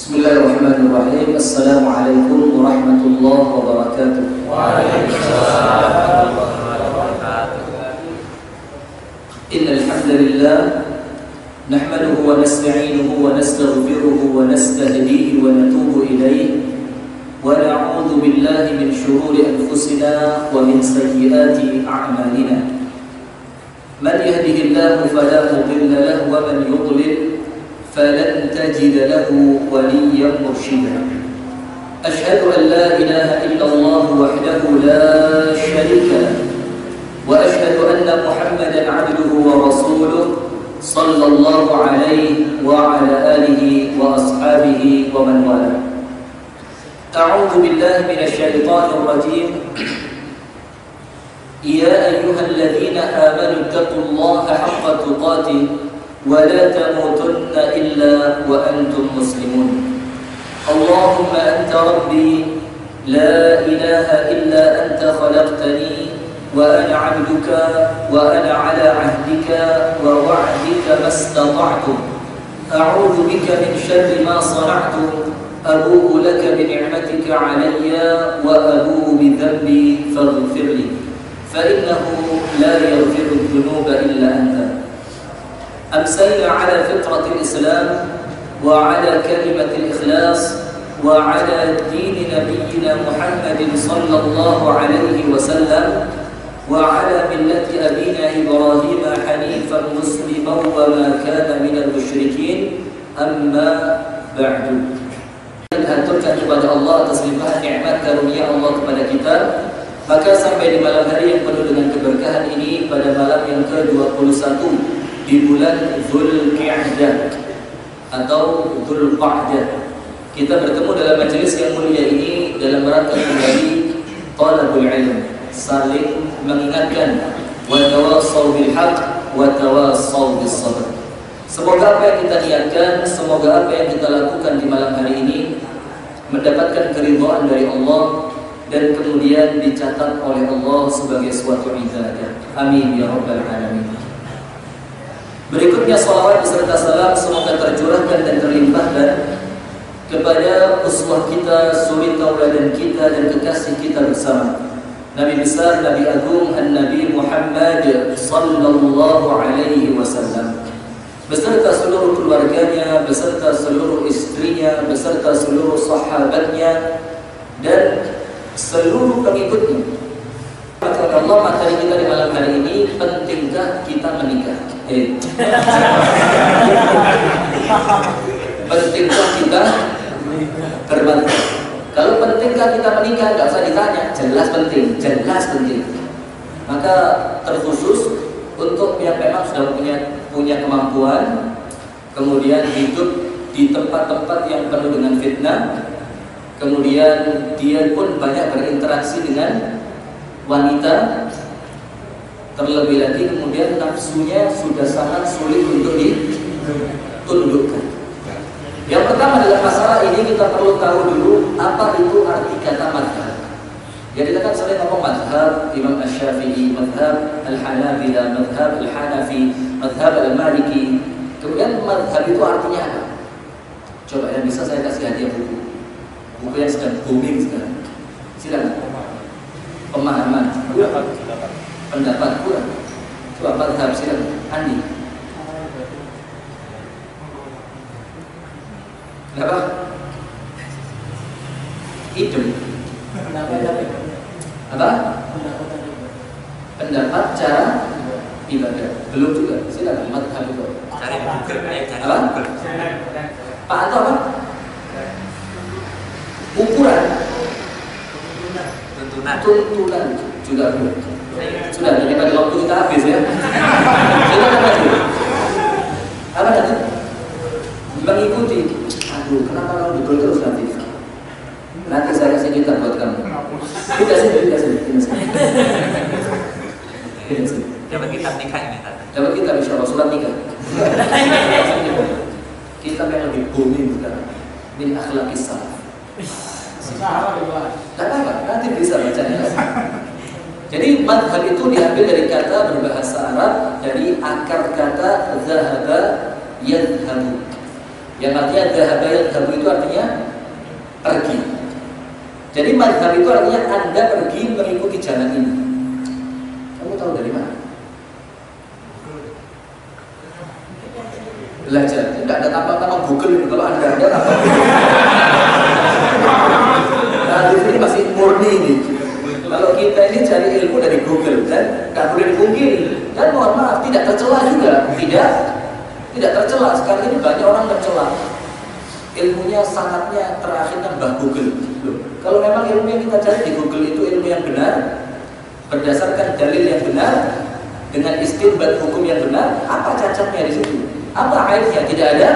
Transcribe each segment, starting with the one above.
Bismillahirrahmanirrahim. Assalamualaikum warahmatullahi wabarakatuh. Waalaikumsalam warahmatullahi wabarakatuh. Innal hamdalillah nahmaduhu wa nasta'inuhu wa nastaghfiruhu wa nastahdihi wa natubu ilayhi wa na'udzu billahi min shururi anfusina wa min sayyiati a'malina. Man yahdihillahu fala mudilla lahu wa man yudlil فلن تجد له وليا مرشدا. أشهد أن لا إله إلا الله وحده لا شريك له وأشهد أن محمدا عبده ورسوله صلى الله عليه وعلى آله وأصحابه ومن والاه. أعوذ بالله من الشيطان الرجيم. يا أيها الذين آمنوا اتقوا الله حق تقاته ولا تموتن إلا وأنتم مسلمون. اللهم أنت ربي لا إله إلا أنت خلقتني وأنا عبدك وأنا على عهدك ووعدك ما استطعت. أعوذ بك من شر ما صنعت. أبوء لك بنعمتك علي وأبوء بذنبي فاغفر لي فإنه لا يغفر الذنوب إلا أنت. أمسينا على فطرة الإسلام وعلى كلمة الإخلاص وعلى دين نبينا محمد صلى الله عليه وسلم وعلى ملة أبينا إبراهيم حنيفا مسلما وما كان من المشركين. أما بعد. Haturkan kepada Allah atas limpahan nikmat karunia Allah kepada kita. Maka sampai di malam hari yang penuh dengan keberkahan ini, pada malam yang ke-21 di bulan Dzulqa'dah atau Dzulqa'dah, kita bertemu dalam majelis yang mulia ini dalam rangka kembali talabul ilm, saling mengingatkan, wa tawassaw bil haqq wa tawassaw bis sabr. Semoga apa yang kita niatkan, semoga apa yang kita lakukan di malam hari ini mendapatkan keridhaan dari Allah dan kemudian dicatat oleh Allah sebagai suatu ibadah. Amin ya rabbal alamin. Berikutnya salawat beserta salam semoga tercurahkan dan terlimpahkan kepada uswah kita, suri tauladan kita dan kekasih kita bersama, Nabi besar, Nabi agung, An-Nabi Muhammad sallallahu alaihi wasallam, beserta seluruh keluarganya, beserta seluruh istrinya, beserta seluruh sahabatnya dan seluruh pengikutnya. Maka Allah, materi kita di malam hari ini, pentingkah kita menikah? Pentingkah kita berbakti? Kalau pentingkah kita menikah, nggak usah ditanya, jelas penting, jelas penting. Maka terkhusus untuk yang memang sudah punya kemampuan, kemudian hidup di tempat-tempat yang penuh dengan fitnah, kemudian dia pun banyak berinteraksi dengan wanita, terlebih lagi kemudian nafsunya sudah sangat sulit untuk ditundukkan. Yang pertama dalam masalah ini kita perlu tahu dulu apa itu arti kata madhab. Jadi kita kan sering ngomong madhab Imam Asy-Syafi'i, madhab Al-Hanabilah, madhab Al-Hanafi, madhab Al-Maliki. Kemudian madhab itu artinya apa? Coba yang bisa saya kasih hadiah buku yang sedang booming sekarang. Silakan. Pemahaman, pendapat kurang. Coba madhab, silakan. Andi. Kenapa? Hidup. Apa? Pendapat cara ibadah. Belum juga. Silakan madhab itu. Cari Google, Apa? Pak Anto apa? Ukuran. Tuntunan juga belum. Sudah, daripada waktu kita habis ya. Silakan lagi. Apa tadi? Mengikuti. Aduh, kenapa kamu betul terus nanti? Nanti saya kasih gitar buat kamu. Tidak sih. Dapat kitab nikah ini. Dapat kitab insya Allah, surat nikah. Kitab yang lebih booming sekarang. Min akhlaqis salaf. Tak apa, nanti bisa bacanya. Jadi madhab itu diambil dari kata berbahasa Arab, dari akar kata zahaba yadhabu. Yang artinya dhahaba yadhhabu itu artinya pergi. Jadi madhab itu artinya Anda pergi mengikuti jalan ini. Kamu tahu dari mana? Belajar. Tidak ada tambah-tambah Google itu. Kalau Anda tambah Google. Nah, di sini masih murni ini. Kalau kita ini cari ilmu dari Google dan nggak boleh dipungkiri. Dan mohon maaf, tidak tercela juga. Tidak tercela. Sekarang ini banyak orang tercela. Ilmunya sangatnya terakhirnya Mbah Google. Loh, kalau memang ilmu yang kita cari di Google itu ilmu yang benar, berdasarkan dalil yang benar, dengan istinbat hukum yang benar, apa cacatnya di situ? Apa aibnya? Tidak ada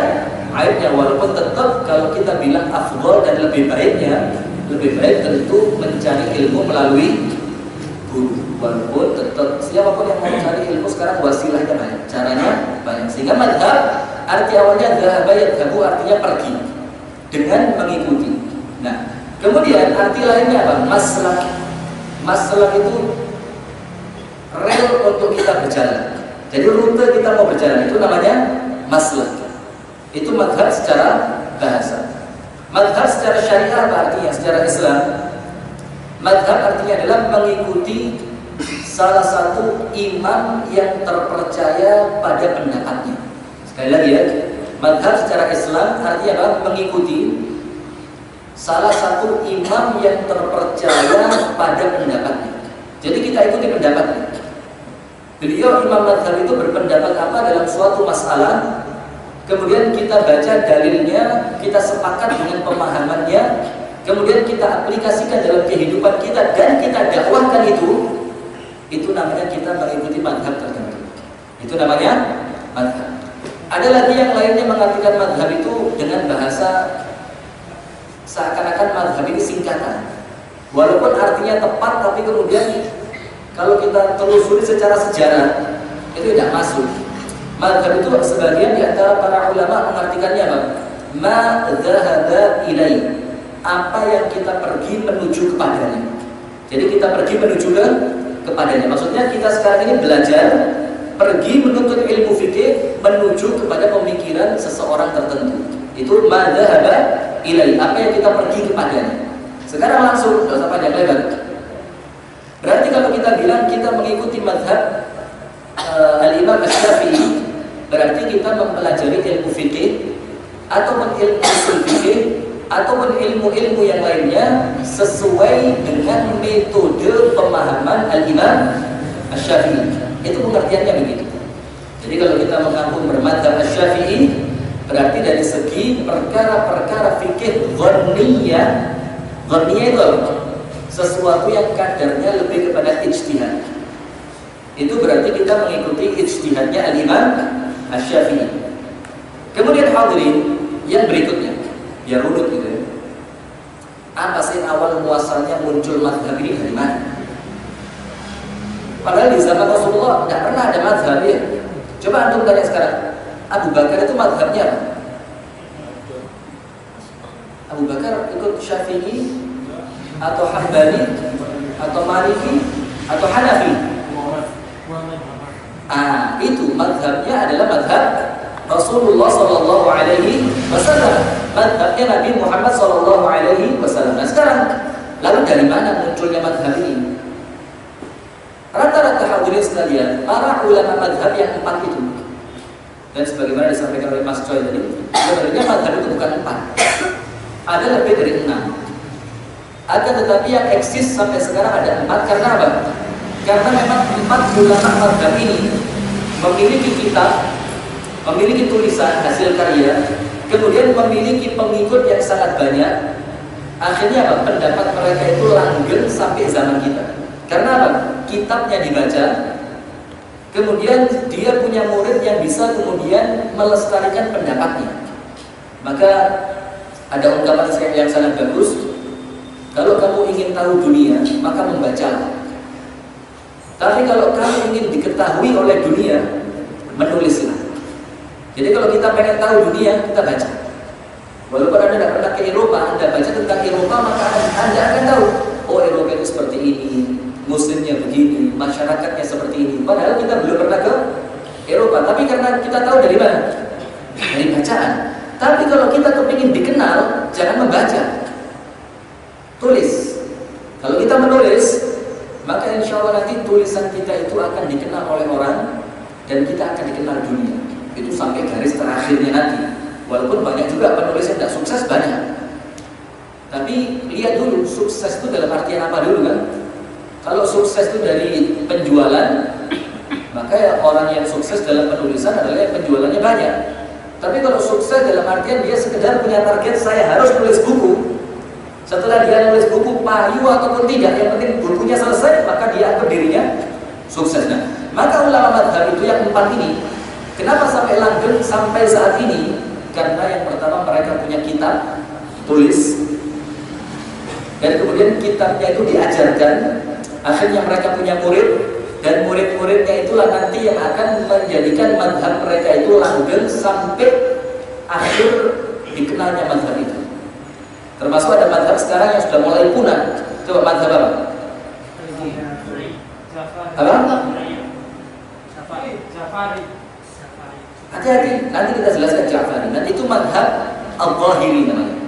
aibnya. Walaupun tetap kalau kita bilang afdal dan lebih baiknya, lebih baik tentu mencari ilmu melalui guru. Walaupun tetap siapapun yang mau cari ilmu sekarang wasilahnya banyak, caranya banyak. Sehingga madhab arti awalnya dhahaba yadhhabu artinya pergi dengan mengikuti. Nah, kemudian arti lainnya apa? Maslak. Maslak itu rel untuk kita berjalan. Jadi rute kita mau berjalan itu namanya maslak. Itu madhab secara bahasa. Madhab secara syariah apa artinya? Secara Islam, madhab artinya adalah mengikuti salah satu imam yang terpercaya pada pendapatnya. Sekali lagi ya, madhab secara Islam artinya adalah mengikuti salah satu imam yang terpercaya pada pendapatnya. Jadi kita ikuti pendapatnya. Beliau imam madhab itu berpendapat apa dalam suatu masalah, kemudian kita baca dalilnya, kita sepakat dengan pemahamannya, kemudian kita aplikasikan dalam kehidupan kita dan kita dakwahkan itu namanya kita mengikuti madhab tertentu. Itu namanya madhab. Ada lagi yang lainnya mengartikan madhab itu dengan bahasa seakan-akan madhab ini singkatan. Walaupun artinya tepat, tapi kemudian kalau kita telusuri secara sejarah itu tidak masuk. Madhab itu sebagian di antara para ulama mengartikannya apa? Ma dhahaba ilai, apa yang kita pergi menuju kepadanya. Jadi kita pergi menuju kepadanya. Maksudnya kita sekarang ini belajar, pergi menuntut ilmu fikih menuju kepada pemikiran seseorang tertentu. Itu ma dhahaba ilai, apa yang kita pergi kepadanya. Sekarang langsung, tidak usah panjang lebar. Berarti kalau kita bilang kita mengikuti madhab Al-Imam Asy-Syafi'i, berarti kita mempelajari ilmu fikih ataupun ilmu usul fikih ataupun ilmu-ilmu yang lainnya sesuai dengan metode pemahaman Al-Imam Asy-Syafi'i. Itu pengertiannya begitu. Jadi kalau kita mengaku bermadhab Asy-Syafi'i, berarti dari segi perkara-perkara fikih dhanniyah itu sesuatu yang kadarnya lebih kepada ijtihad. Itu berarti kita mengikuti ijtihadnya Al-Imam Asy-Syafi'i. Kemudian hadirin yang berikutnya, biar runut gitu ya. Apa sih awal muasalnya muncul madhab ini dari mana? Padahal di zaman Rasulullah tidak pernah ada madhab ya. Coba antum tanya sekarang, Abu Bakar itu madhabnya apa? Abu Bakar ikut Syafi'i atau Hambali atau Maliki atau Hanafi? Itu madhabnya adalah madhab Rasulullah Sallallahu Alaihi Wasallam, madhabnya Nabi Muhammad Sallallahu Alaihi Wasallam. Nah sekarang, lalu dari mana munculnya madhab ini? Rata-rata hadirin sekalian, para ulama madhab yang 4 itu, dan sebagaimana disampaikan oleh Mas Choi tadi, sebenarnya madhab itu bukan 4, ada lebih dari 6. Akan tetapi yang eksis sampai sekarang ada 4 karena apa? Karena memang 4 ulama madhab ini memiliki kitab, memiliki tulisan hasil karya, kemudian memiliki pengikut yang sangat banyak. Akhirnya apa? Pendapat mereka itu langgeng sampai zaman kita. Karena apa? Kitabnya dibaca, kemudian dia punya murid yang bisa kemudian melestarikan pendapatnya. Maka ada ungkapan yang sangat bagus, kalau kamu ingin tahu dunia, maka membacalah. Tapi kalau kamu ingin diketahui oleh dunia, menulislah. Jadi kalau kita pengen tahu dunia, kita baca. Walaupun Anda tidak pernah ke Eropa, Anda baca tentang Eropa, maka Anda akan tahu, oh Eropa itu seperti ini, muslimnya begini, masyarakatnya seperti ini. Padahal kita belum pernah ke Eropa, tapi karena kita tahu dari mana? Dari bacaan. Tapi kalau kita kepingin dikenal, jangan membaca, tulis. Kalau kita menulis, maka insya Allah nanti tulisan kita itu akan dikenal oleh orang dan kita akan dikenal dunia. Itu sampai garis terakhirnya nanti. Walaupun banyak juga penulis yang tidak sukses, banyak. Tapi lihat dulu sukses itu dalam artian apa dulu kan? Kalau sukses itu dari penjualan, maka ya orang yang sukses dalam penulisan adalah yang penjualannya banyak. Tapi kalau sukses dalam artian dia sekedar punya target, saya harus tulis buku. Setelah dia nulis buku, payu ataupun tidak, yang penting bukunya selesai, maka dia anggap dirinya sukses. Nah, maka ulama madhab itu yang 4 ini, kenapa sampai langgeng sampai saat ini? Karena yang pertama mereka punya kitab tulis, dan kemudian kitabnya itu diajarkan. Akhirnya mereka punya murid, dan murid-muridnya itulah nanti yang akan menjadikan madhab mereka itu langgeng sampai akhir dikenalnya madhab itu. Termasuk ada madhab sekarang yang sudah mulai punah. Coba madhab apa? Apa? Hati-hati, nanti kita jelaskan Ja'fari. Nanti itu madhab Al-Zahiri namanya.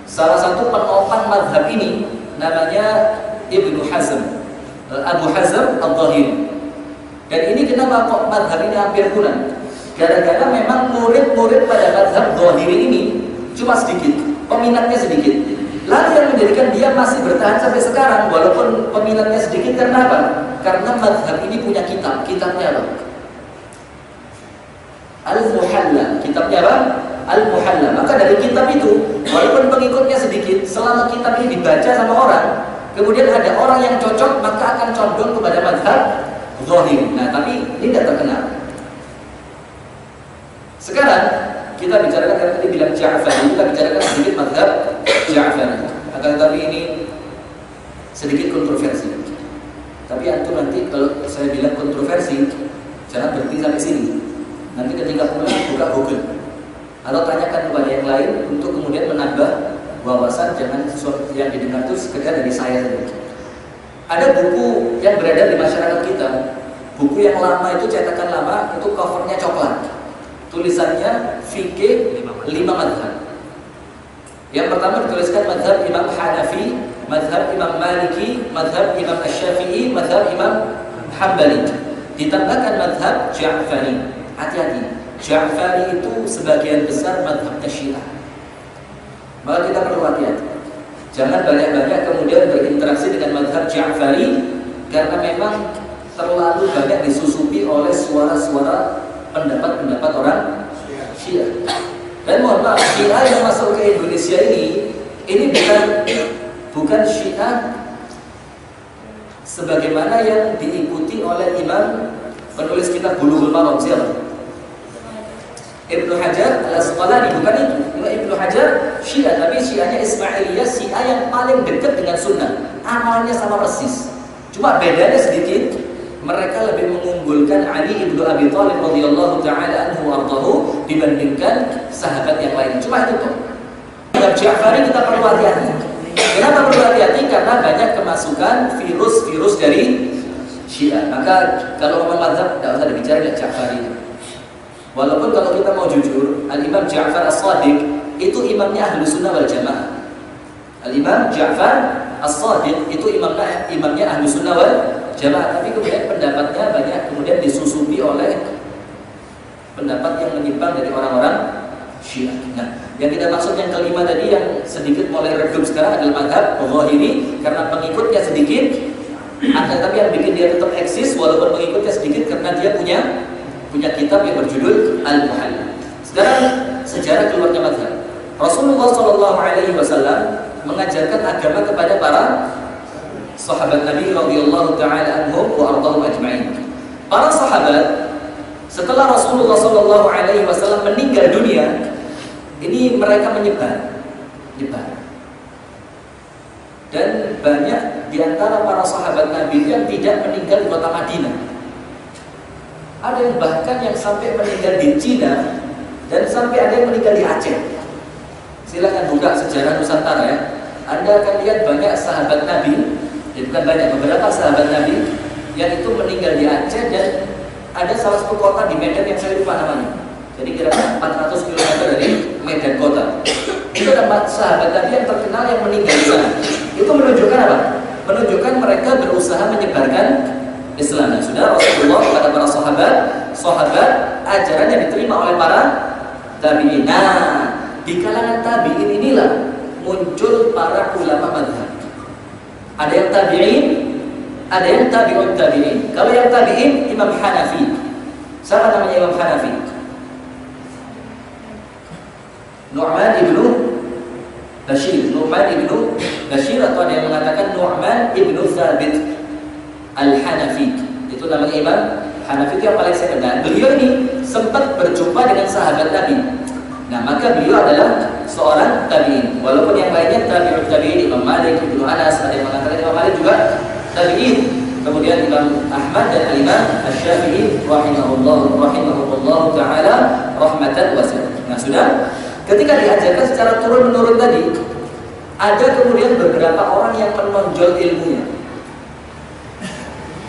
Salah satu penopang madhab ini namanya Ibnu Hazm, Abu Hazm Al-Zahiri. Dan ini kenapa kok madhab ini hampir punah? Gara-gara memang murid-murid pada madhab Zahiri ini cuma sedikit, peminatnya sedikit. Lalu yang menjadikan dia masih bertahan sampai sekarang walaupun peminatnya sedikit, karena apa? Karena madhab ini punya kitab. Kitabnya apa? Al-Muhalla. Kitabnya apa? Al-Muhalla. Maka dari kitab itu, walaupun pengikutnya sedikit, selama kitab ini dibaca sama orang, kemudian ada orang yang cocok, maka akan condong kepada madhab Zahiri. Nah, tapi ini tidak terkenal. Sekarang kita bicarakan, karena tadi bilang Ja'fari, kita bicarakan sedikit madhab Ja'fari. Akan tetapi ini sedikit kontroversi. Tapi antum nanti kalau saya bilang kontroversi, jangan berhenti sampai sini. Nanti ketika pulang buka Google atau tanyakan kepada yang lain untuk kemudian menambah wawasan. Jangan sesuatu yang didengar itu sekedar dari saya saja. Ada buku yang beredar di masyarakat kita, buku yang lama itu, cetakan lama, itu covernya coklat. Tulisannya Fikih 5 madhab. Yang pertama dituliskan madhab Imam Hanafi, madhab Imam Maliki, madhab Imam Asy-Syafi'i, madhab Imam Hambali. Ditambahkan madhab Ja'fari. Hati-hati, Ja'fari itu sebagian besar madhabnya Syiah. Maka kita perlu hati-hati. Jangan banyak-banyak kemudian berinteraksi dengan madhab Ja'fari, karena memang terlalu banyak disusupi oleh suara-suara pendapat-pendapat orang Syiah. Dan mohon maaf, Syiah yang masuk ke Indonesia ini bukan Syiah sebagaimana yang diikuti oleh imam penulis kitab Bulughul Maram, siapa? Ibnu Hajar Al-Asqalani. Bukan itu. Ibnu Hajar Syiah, tapi Syiahnya Ismailiyah, Syiah yang paling dekat dengan sunnah. Amalnya sama persis, cuma bedanya sedikit. Mereka lebih mengunggulkan Ali ibnu Abi Thalib radhiyallahu taala anhu warḍahu dibandingkan sahabat yang lain. Cuma itu toh. Dalam Ja'fari kita perlu hati-hati. Kenapa perlu hati-hati? Karena banyak kemasukan virus-virus dari Syiah. Maka kalau ngomong mazhab tidak usah dibicarain Ja'fari. Walaupun kalau kita mau jujur, Al-Imam Ja'far As-Shadiq itu imamnya Ahlus Sunnah wal Jamaah. Al-Imam Ja'far As-Shadiq itu imamnya Ahlus Sunnah wal Jamaah. Tapi kemudian pendapatnya banyak kemudian disusupi oleh pendapat yang menyimpang dari orang-orang Syiah. Nah, yang kita maksud yang kelima tadi yang sedikit mulai redup sekarang adalah madhab Zahiri, karena pengikutnya sedikit. Tapi yang bikin dia tetap eksis walaupun pengikutnya sedikit, karena dia punya kitab yang berjudul Al-Muhalla. Sekarang sejarah keluarnya madhab. Rasulullah SAW mengajarkan agama kepada para sahabat Nabi radhiyallahu taala anhum wa ardhahum ajma'in. Para sahabat setelah Rasulullah SAW meninggal dunia, ini mereka menyebar. Dan banyak di antara para sahabat Nabi yang tidak meninggal di kota Madinah. Ada yang bahkan yang sampai meninggal di Cina, dan sampai ada yang meninggal di Aceh. Silakan buka sejarah Nusantara ya. Anda akan lihat banyak sahabat Nabi, bukan banyak, beberapa sahabat Nabi yang itu meninggal di Aceh, dan ada salah satu kota di Medan yang saya lupa namanya. Jadi kira-kira 400 km dari Medan Kota. Itu ada sahabat Nabi yang terkenal yang meninggal di sana. Itu menunjukkan apa? Menunjukkan mereka berusaha menyebarkan Islam. Nah, sudah Rasulullah kepada para sahabat ajaran yang diterima oleh para tabi'in. Nah, di kalangan tabi'in inilah muncul para ulama mazhab. Ada yang tabi'in, ada yang tabi'ut tabi'in. Kalau yang tabi'in, Imam Hanafi. Siapa namanya Imam Hanafi? Nu'man ibnu Bashir. Nu'man ibnu Bashir, atau ada yang mengatakan Nu'man ibnu Thabit Al-Hanafi. Itu namanya Imam Hanafi, itu yang paling saya kenal. Beliau ini sempat berjumpa dengan sahabat Nabi. Nah, maka beliau adalah seorang tabi'in. Walaupun yang lainnya tabi'ut tabi'in, Imam Malik, Ibnu Anas, ada yang mengatakan Imam Malik juga tabi'in. Kemudian Imam Ahmad dan Imam Asy-Syafi'i rahimahullah taala rahmatan wasi'ah. Nah, sudah ketika diajarkan secara turun-menurun tadi, ada kemudian beberapa orang yang menonjol ilmunya.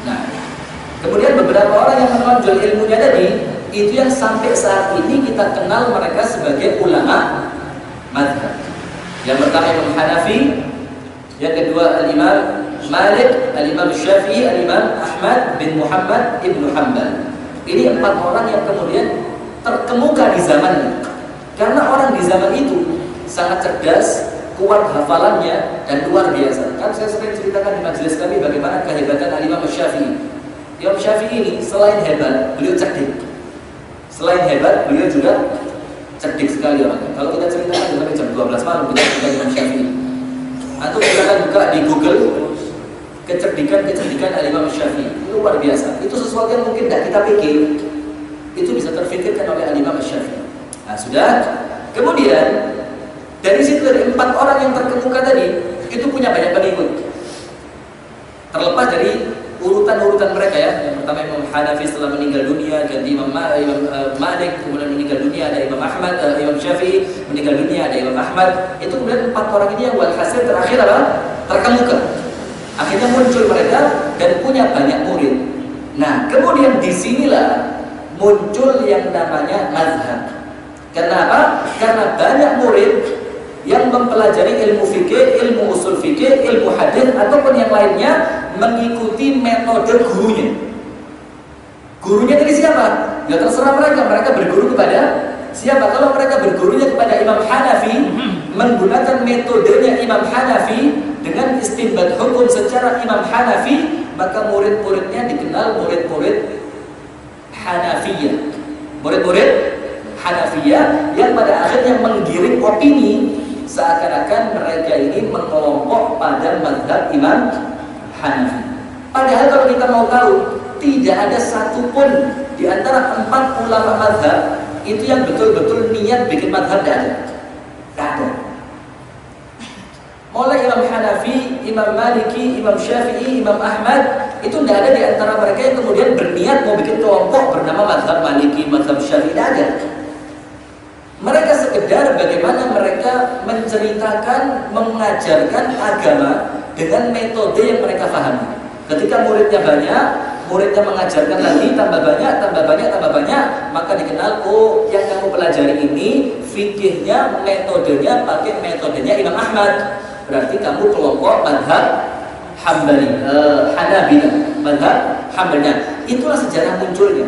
Nah, kemudian beberapa orang yang menonjol ilmunya tadi, itu yang sampai saat ini kita kenal mereka sebagai ulama mazhab. Yang pertama Imam Hanafi, yang kedua Al-Imam Malik, Al-Imam Syafi'i, Al-Imam Ahmad bin Muhammad ibnu Hanbal. Ini 4 orang yang kemudian terkemuka di zamannya. Karena orang di zaman itu sangat cerdas, kuat hafalannya, dan luar biasa. Kan saya sering ceritakan di majelis kami bagaimana kehebatan Al-Imam Syafi'i. Imam Syafi'i ini selain hebat, beliau cerdik. Selain hebat, beliau juga cerdik sekali orangnya. Kalau kita ceritakan sampai jam 12 malam kita cerita Imam Syafi'i. Atau kita akan buka di Google kecerdikan Al-Imam Syafi'i. Itu luar biasa. Itu sesuatu yang mungkin tidak kita pikir. Itu bisa terfikirkan oleh Al-Imam Syafi'i. Nah, sudah. Kemudian dari situ dari 4 orang yang terkemuka tadi, itu punya banyak pengikut. Terlepas dari urutan-urutan mereka ya. Yang pertama Imam Hanafi setelah meninggal dunia, ganti Imam Malik, kemudian meninggal dunia ada Imam Ahmad, Imam Syafi'i meninggal dunia ada Imam Ahmad. Itu kemudian 4 orang ini yang walhasil terakhir apa? Terkemuka. Akhirnya muncul mereka dan punya banyak murid. Nah, kemudian disinilah muncul yang namanya mazhab. Karena apa? Karena banyak murid yang mempelajari ilmu fikih, ilmu usul fikih, ilmu hadis ataupun yang lainnya mengikuti metode gurunya. Gurunya dari siapa? Ya terserah mereka. Mereka berguru kepada siapa? Kalau mereka bergurunya kepada Imam Hanafi, menggunakan metodenya Imam Hanafi dengan istinbat hukum secara Imam Hanafi, maka murid-muridnya dikenal murid-murid Hanafiyah. Murid-murid Hanafiyah yang pada akhirnya menggiring opini seakan-akan mereka ini mengelompok pada mazhab Imam Hanafi. Padahal kalau kita mau tahu, tidak ada satupun di antara 4 ulama mazhab itu yang betul-betul niat bikin mazhab, tidak ada. Tidak ada. Mulai Imam Hanafi, Imam Maliki, Imam Syafi'i, Imam Ahmad, itu tidak ada di antara mereka yang kemudian berniat mau bikin kelompok bernama mazhab Maliki, mazhab Syafi'i, tidak ada. Mereka sekedar bagaimana mereka menceritakan, mengajarkan agama dengan metode yang mereka pahami. Ketika muridnya banyak, muridnya mengajarkan lagi, tambah banyak, maka dikenal, oh yang kamu pelajari ini fikihnya, metodenya pakai metodenya Imam Ahmad. Berarti kamu kelompok mazhab Hambali, Hanabilah, mazhab Hambali. Itulah sejarah munculnya.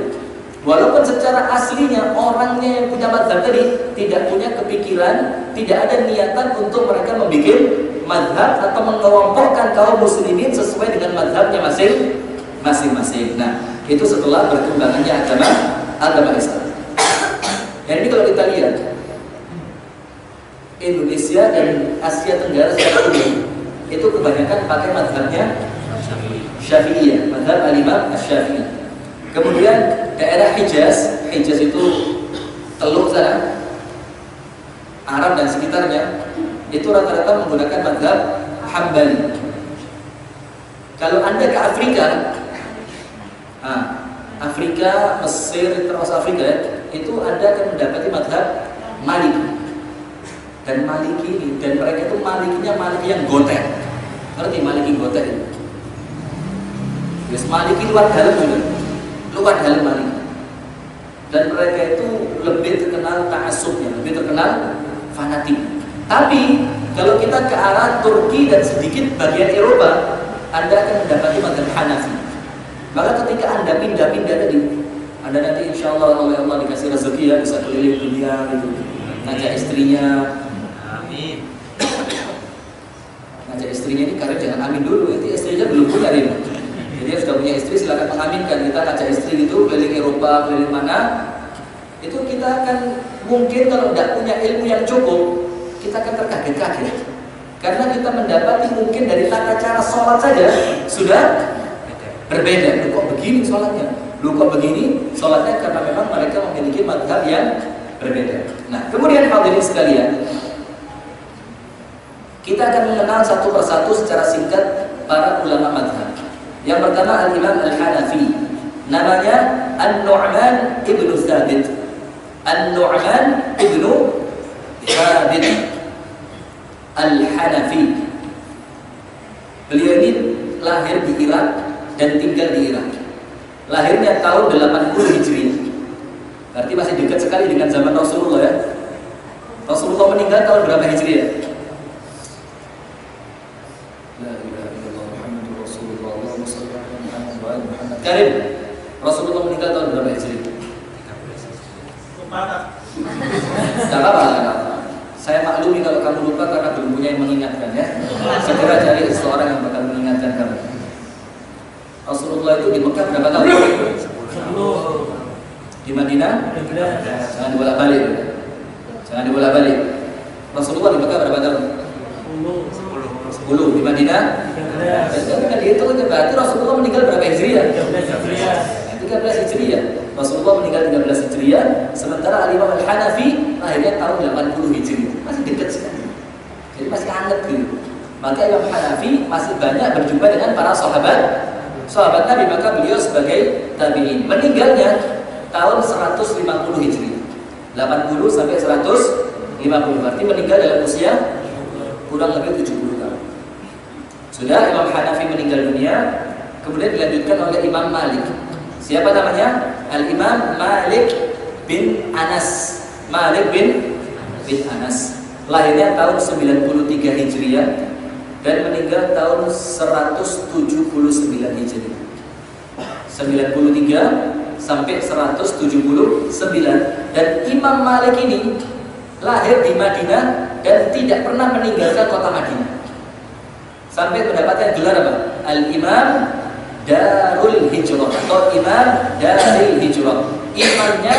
Walaupun secara aslinya orangnya yang punya mazhab tadi tidak punya kepikiran, tidak ada niatan untuk mereka membuat mazhab atau mengelompokkan kaum muslimin sesuai dengan mazhabnya masing-masing. Nah, itu setelah berkembangannya agama Islam. Dan ini kalau kita lihat Indonesia dan Asia Tenggara secara umum itu kebanyakan pakai mazhabnya Syafi'iyah, mazhab Al-Imam Asy-Syafi'i. Kemudian daerah Hijaz itu Teluk sana, Arab dan sekitarnya, itu rata-rata menggunakan mazhab Hambali. Kalau Anda ke Afrika, Afrika, Mesir, termasuk Afrika, itu Anda akan mendapati mazhab Maliki. Dan Maliki ini, dan mereka itu Malikinya Maliki yang gotek. Ngerti Maliki gotek itu? Yes, Maliki luar dalam juga. Luar dalam Maliki. Dan mereka itu lebih terkenal ta'assubnya, lebih terkenal fanatik. Tapi kalau kita ke arah Turki dan sedikit bagian Eropa, Anda akan mendapati mazhab Hanafi. Maka ketika Anda pindah-pindah tadi, Anda nanti insya Allah oleh Allah dikasih rezeki ya, bisa keliling dunia gitu, ngajak istrinya. Amin. Ngajak istrinya ini karena jangan amin dulu, itu istrinya belum punya nih. Jadi sudah punya istri silakan mengaminkan. Kita ngajak istri itu keliling Eropa, keliling mana, itu kita akan mungkin kalau tidak punya ilmu yang cukup, kita akan terkaget-kaget. Karena kita mendapati mungkin dari tata cara sholat saja sudah berbeda. Lu kok begini sholatnya? Lu kok begini sholatnya? Karena memang mereka memiliki mazhab yang berbeda. Nah, kemudian hadirin sekalian, kita akan mengenal satu persatu secara singkat para ulama mazhab. Yang pertama Al-Imam Al-Hanafi, namanya An-Nu'man ibnu Thabit. An-Nu'man ibnu Thabit Al-Hanafi. Beliau ini lahir di Irak dan tinggal di Irak. Lahirnya tahun 80 Hijriah. Berarti masih dekat sekali dengan zaman Rasulullah ya. Rasulullah meninggal tahun berapa Hijriah? La ilaha illallah Muhammadur Rasulullah. Allahumma shalli ala Muhammad wa ali Muhammad. Karim, Rasulullah meninggal tahun berapa Hijriah? 13. Tidak apa-apa. Saya maklumi kalau kamu lupa karena belum punya yang mengingatkan ya. Segera cari seseorang yang bakal mengingatkan kamu. Rasulullah itu di Mekah berapa tahun? 10. Di Madinah? 13. Jangan dibolak-balik. Jangan dibolak-balik. Rasulullah di Mekah berapa tahun? 10. Di Madinah? 13. Jadi dihitung aja, berarti Rasulullah meninggal berapa Hijriah? 13 Hijriah. Rasulullah meninggal 13 Hijriah, sementara Al-Imam Al-Hanafi lahirnya tahun 80 Hijriah. Masih dekat sekali. Jadi masih hangat gitu. Maka Imam Hanafi masih banyak berjumpa dengan para sahabat Nabi, maka beliau sebagai tabi'in. Meninggalnya tahun 150 Hijriah. 80 sampai 150, berarti meninggal dalam usia kurang lebih 70 tahun. Sudah Imam Hanafi meninggal dunia, kemudian dilanjutkan oleh Imam Malik. Siapa namanya? Al-Imam Malik bin Anas. Malik bin Anas. Lahirnya tahun 93 Hijriah dan meninggal tahun 179 Hijriah. 93 sampai 179. Dan Imam Malik ini lahir di Madinah dan tidak pernah meninggalkan kota Madinah. Sampai mendapatkan gelar apa? Al-Imam Darul Hijrah atau Imam Darul Hijrah. Imamnya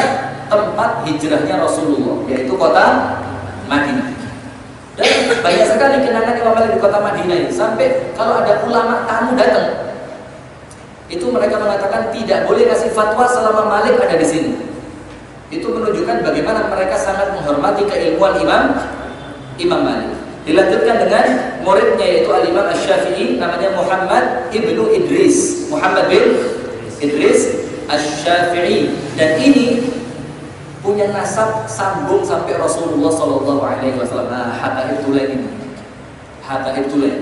tempat hijrahnya Rasulullah, yaitu kota Madinah. Dan banyak sekali kenangan Imam Malik di kota Madinah ini. Sampai kalau ada ulama tamu datang, itu mereka mengatakan tidak boleh kasih fatwa selama Malik ada di sini. Itu menunjukkan bagaimana mereka sangat menghormati keilmuan Imam Malik. Dilanjutkan dengan muridnya yaitu Al-Imam Asy-Syafi'i, namanya Muhammad ibnu Idris. Muhammad bin Idris Asy-Syafi'i, dan ini punya nasab sambung sampai Rasulullah SAW. Nah, Habaib Tulain ini. Habaib Tulain.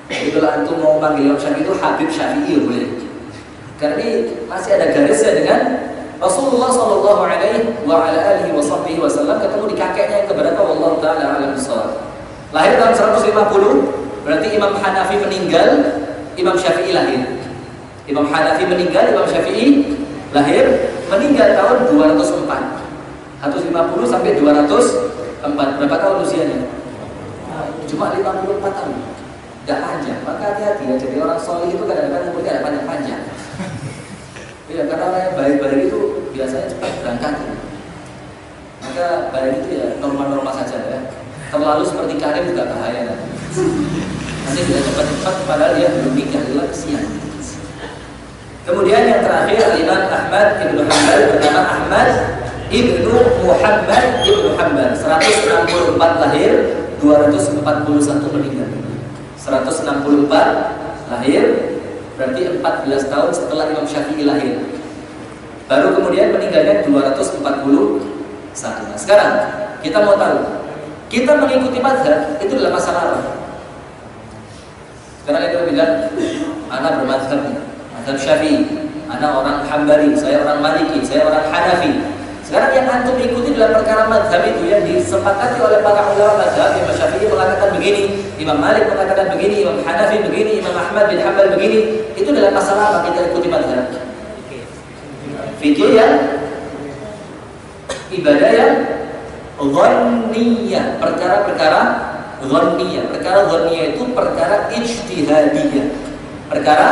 Jadi kalau antum mau panggil Imam Syafi'i itu Habib Syafi'i boleh. Karena ini masih ada garisnya dengan Rasulullah SAW ketemu di kakeknya yang keberapa, wallahu ta'ala a'lam bishawab. Lahir tahun 150, berarti Imam Hanafi meninggal, Imam Syafi'i lahir. Imam Hanafi meninggal, Imam Syafi'i lahir, meninggal tahun 204. 150 sampai 204. Berapa tahun usianya? Cuma 54 tahun. Tidak panjang, maka hati-hati ya. Jadi orang soleh itu kadang-kadang umurnya ada panjang-panjang. Ya, karena orang yang baik-baik itu biasanya cepat berangkat. Maka baik itu ya normal-normal saja ya. Terlalu seperti Karim juga bahaya. Nanti dia cepat-cepat padahal dia belum nikah, dia kesian. Kemudian yang terakhir Al-Imam Ahmad ibnu Hanbal, bernama Ahmad ibnu Muhammad ibnu Hanbal. 164 lahir, 241 meninggal. 164 lahir, berarti 14 tahun setelah Imam Syafi'i lahir. Baru kemudian meninggalnya 241. Nah, sekarang kita mau tahu, kita mengikuti mazhab itu adalah masalah apa? Sekarang kita bilang, anak bermazhab, mazhab Syafi'i, anak orang Hambali, saya orang Maliki, saya orang Hanafi. Sekarang yang antum ikuti dalam perkara mazhab itu yang disepakati oleh para ulama mazhab. Imam Syafi'i mengatakan begini, Imam Malik mengatakan begini, Imam Hanafi begini, Imam Ahmad bin Hanbal begini. Itu dalam masalah apa kita ikuti mazhab? Fikih yang ibadah yang dhanniyah, perkara-perkara dhanniyah. Perkara dhanniyah itu perkara ijtihadiyah. Perkara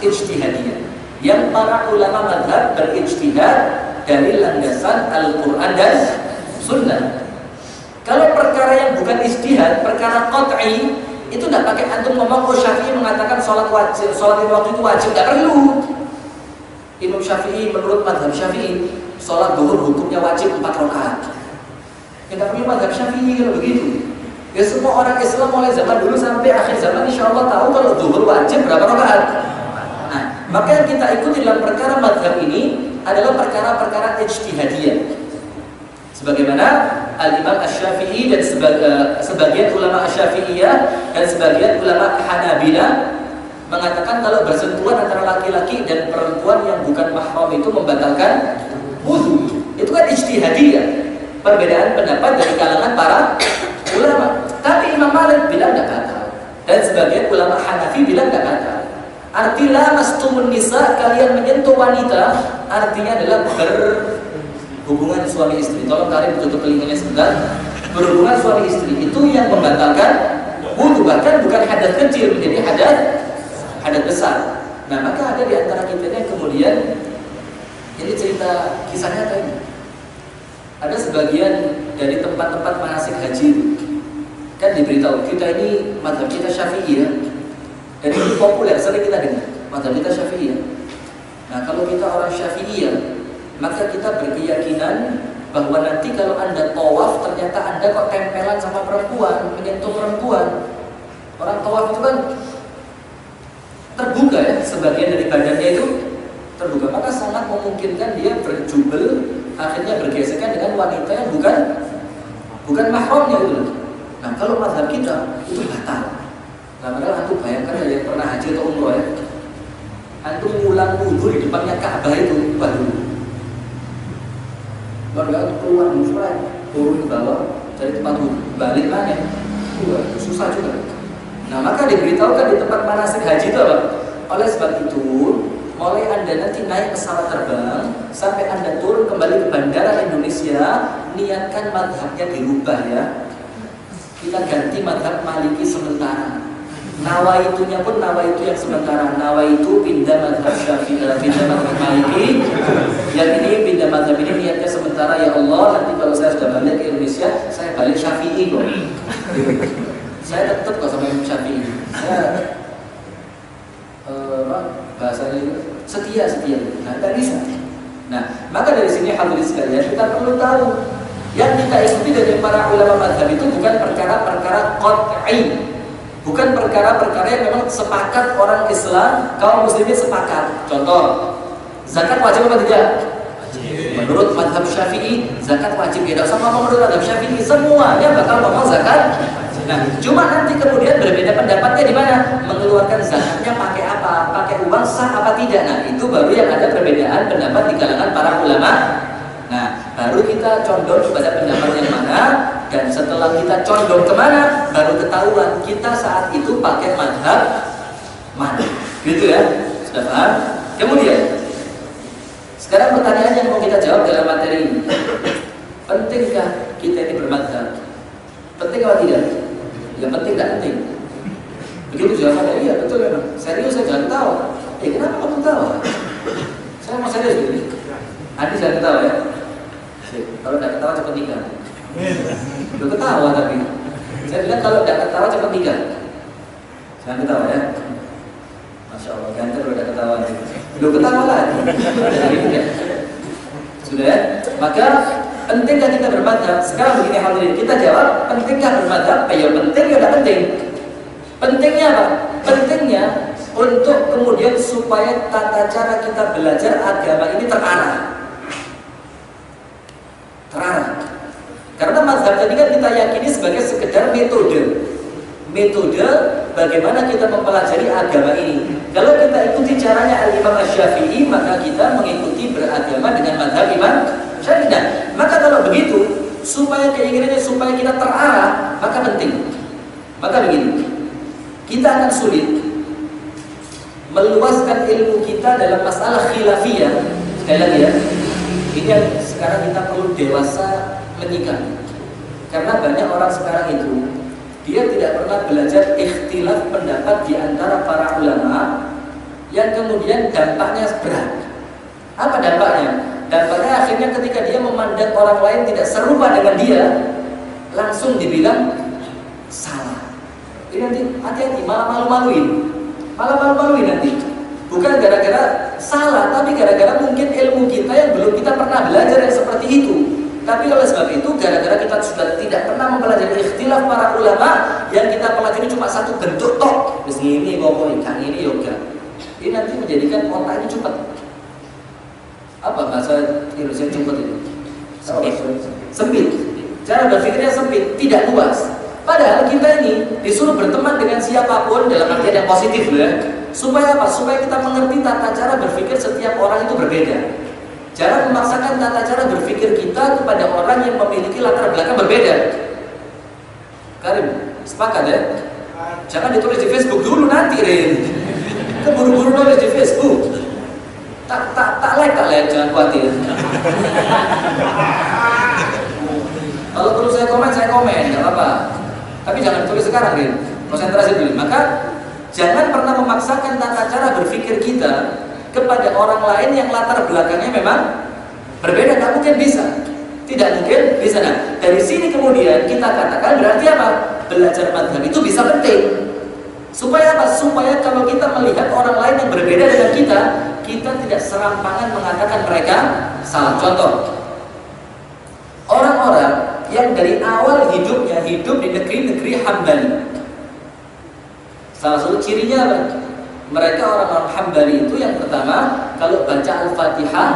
ijtihadiyah yang para ulama mazhab berijtihad dari landasan Al-Quran dan Sunnah. Kalau perkara yang bukan ijtihad, perkara qat'i, itu tidak pakai antum ngomong, oh Syafi'i mengatakan sholat wajib, sholat waktu itu wajib, tidak perlu. Imam Syafi'i menurut mazhab Syafi'i, sholat duhur hukumnya wajib 4 rakaat. Ya tidak perlu mazhab Syafi'i kalau begitu. Ya semua orang Islam mulai zaman dulu sampai akhir zaman insya Allah tahu kalau duhur wajib berapa rakaat. Nah, maka yang kita ikuti dalam perkara mazhab ini adalah perkara-perkara ijtihadiyah. Sebagaimana Al-Imam Asy-Syafi'i dan sebagian ulama Asy-Syafi'iyah dan sebagian ulama Hanabilah mengatakan kalau bersentuhan antara laki-laki dan perempuan yang bukan mahram itu membatalkan wudu. Itu kan ijtihadiyah. Perbedaan pendapat dari kalangan para ulama. Tapi Imam Malik bilang tidak batal dan sebagian ulama Hanafi bilang tidak batal. Arti lamastumun nisa, kalian menyentuh wanita, artinya adalah berhubungan suami istri. Tolong Karim tutup telinganya sebentar. Berhubungan suami istri itu yang membatalkan wudu, bahkan bukan hadas kecil menjadi hadas besar. Nah, maka ada di antara kita yang kemudian ini cerita kisah nyata ini. Ada sebagian dari tempat-tempat manasik haji kan diberitahu kita ini mazhab kita Syafi'i ya. Dan itu populer, sering kita dengar mazhab kita Syafi'i ya. Nah, kalau kita orang Syafi'i ya, maka kita berkeyakinan bahwa nanti kalau Anda tawaf ternyata Anda kok tempelan sama perempuan, menyentuh perempuan. Orang tawaf itu kan terbuka ya, sebagian dari badannya itu terbuka, maka sangat memungkinkan dia berjubel, akhirnya bergesekan dengan wanita yang bukan mahramnya itu. Nah, kalau mazhab kita itu batal. Nah, padahal antum bayangkan ya, yang pernah haji atau umroh ya, antum ngulang wudu di depannya Ka'bah itu, waduh, baru keluar musrah, turun ke bawah dari tempat wudu, balik lagi, itu susah juga. Nah, maka diberitahukan di tempat manasik haji itu apa? Oleh sebab itu, mulai Anda nanti naik pesawat terbang sampai Anda turun kembali ke bandara Indonesia, niatkan mazhabnya dirubah ya. Kita ganti mazhab Maliki sementara. Nawaitunya pun nawaitu yang sementara. Nawaitu pindah mazhab Syafi'i, pindah mazhab Maliki. Yang ini pindah mazhab ini niatnya sementara, ya Allah, nanti kalau saya sudah balik ke Indonesia, saya balik Syafi'i kok. Saya tetap kok sama Syafi'i. Saya bahasanya itu setia. Nah, tak bisa. Nah, maka dari sini hadirin sekalian, kita perlu tahu yang kita ikuti dari para ulama mazhab itu bukan perkara-perkara qat'i. Bukan perkara-perkara yang memang sepakat orang Islam, kaum muslimin sepakat. Contoh, zakat wajib apa tidak? Wajib. Menurut mazhab Syafi'i, zakat wajib. Ya, tidak usah ngomong menurut mazhab Syafi'i, semuanya bakal ngomong zakat. Nah, cuma nanti kemudian berbeda pendapatnya di mana? Mengeluarkan zakatnya pakai apa? Pakai uang sah apa tidak? Nah, itu baru yang ada perbedaan pendapat di kalangan para ulama. Nah, baru kita condong kepada pendapat yang mana, dan setelah kita condong kemana, baru ketahuan kita saat itu pakai mazhab mana. Gitu ya, sudah paham? Kemudian, sekarang pertanyaan yang mau kita jawab dalam materi ini, pentingkah kita ini bermazhab? Penting atau tidak? Ya penting, tidak penting. Begitu jawabannya, iya betul memang. Serius, saya jangan ketawa. Kenapa kamu ketawa? Saya mau serius begini. Adi jangan ketawa ya. Kalau tidak ketawa cepat nikah. Udah ketawa tapi. Saya bilang kalau tidak ketawa cepat nikah. Jangan ketawa ya. Masya Allah, ganteng udah ketawa. Udah ketawa lagi. Sudah ya. Maka pentingkah kita bermadzhab? Sekarang begini hadirin, kita jawab pentingkah bermadzhab? Ya penting, ya tidak penting. Pentingnya apa? Pentingnya untuk kemudian supaya tata cara kita belajar agama ini terarah. Karena mazhab tadi kan kita yakini sebagai sekedar metode bagaimana kita mempelajari agama ini. Kalau kita ikuti caranya Al-Imam Asy-Syafi'i, maka kita mengikuti beragama dengan mazhab Imam Syar'i tidak. Maka kalau begitu, supaya keinginannya supaya kita terarah, maka penting. Maka begini, kita akan sulit meluaskan ilmu kita dalam masalah khilafiyah. Sekali lagi ya, ini yang sekarang kita perlu dewasa menyikapi. Karena banyak orang sekarang itu dia tidak pernah belajar ikhtilaf pendapat di antara para ulama yang kemudian dampaknya berat. Apa dampaknya? Dampaknya akhirnya ketika dia memandang orang lain tidak serupa dengan dia, langsung dibilang salah. Ini nanti hati-hati, malah malu-maluin nanti. Bukan gara-gara salah, tapi gara-gara mungkin ilmu kita yang belum kita pernah belajar yang seperti itu. Tapi oleh sebab itu, gara-gara kita sudah tidak pernah mempelajari ikhtilaf para ulama, yang kita pelajari cuma satu bentuk tok. Begini pokoknya, kang ini yoga. Ini nanti menjadikan otak ini cepat. Apa bahasa Indonesia cepat itu? Sempit. Cara berpikirnya sempit, tidak luas. Padahal kita ini disuruh berteman dengan siapapun dalam artian yang positif ya. Supaya apa? Supaya kita mengerti tata cara berpikir setiap orang itu berbeda. Jangan memaksakan tata cara berpikir kita kepada orang yang memiliki latar belakang berbeda. Karim, sepakat ya? Jangan ditulis di Facebook dulu nanti, Rin. Keburu-buru nulis di Facebook. Tak like, jangan khawatir. Kalau perlu saya komen, nggak apa-apa. Tapi jangan tulis sekarang, Rin. Konsentrasi dulu. Maka jangan pernah memaksakan tata cara berpikir kita kepada orang lain yang latar belakangnya memang berbeda. Tak mungkin bisa. Tidak mungkin bisa. Nah, dari sini kemudian kita katakan berarti apa? Belajar madhab itu bisa penting. Supaya apa? Supaya kalau kita melihat orang lain yang berbeda dengan kita tidak serampangan mengatakan mereka salah. Contoh, orang-orang yang dari awal hidupnya hidup di negeri-negeri Hambali. Salah satu cirinya apa? Mereka orang-orang Hambali itu yang pertama, kalau baca Al-Fatihah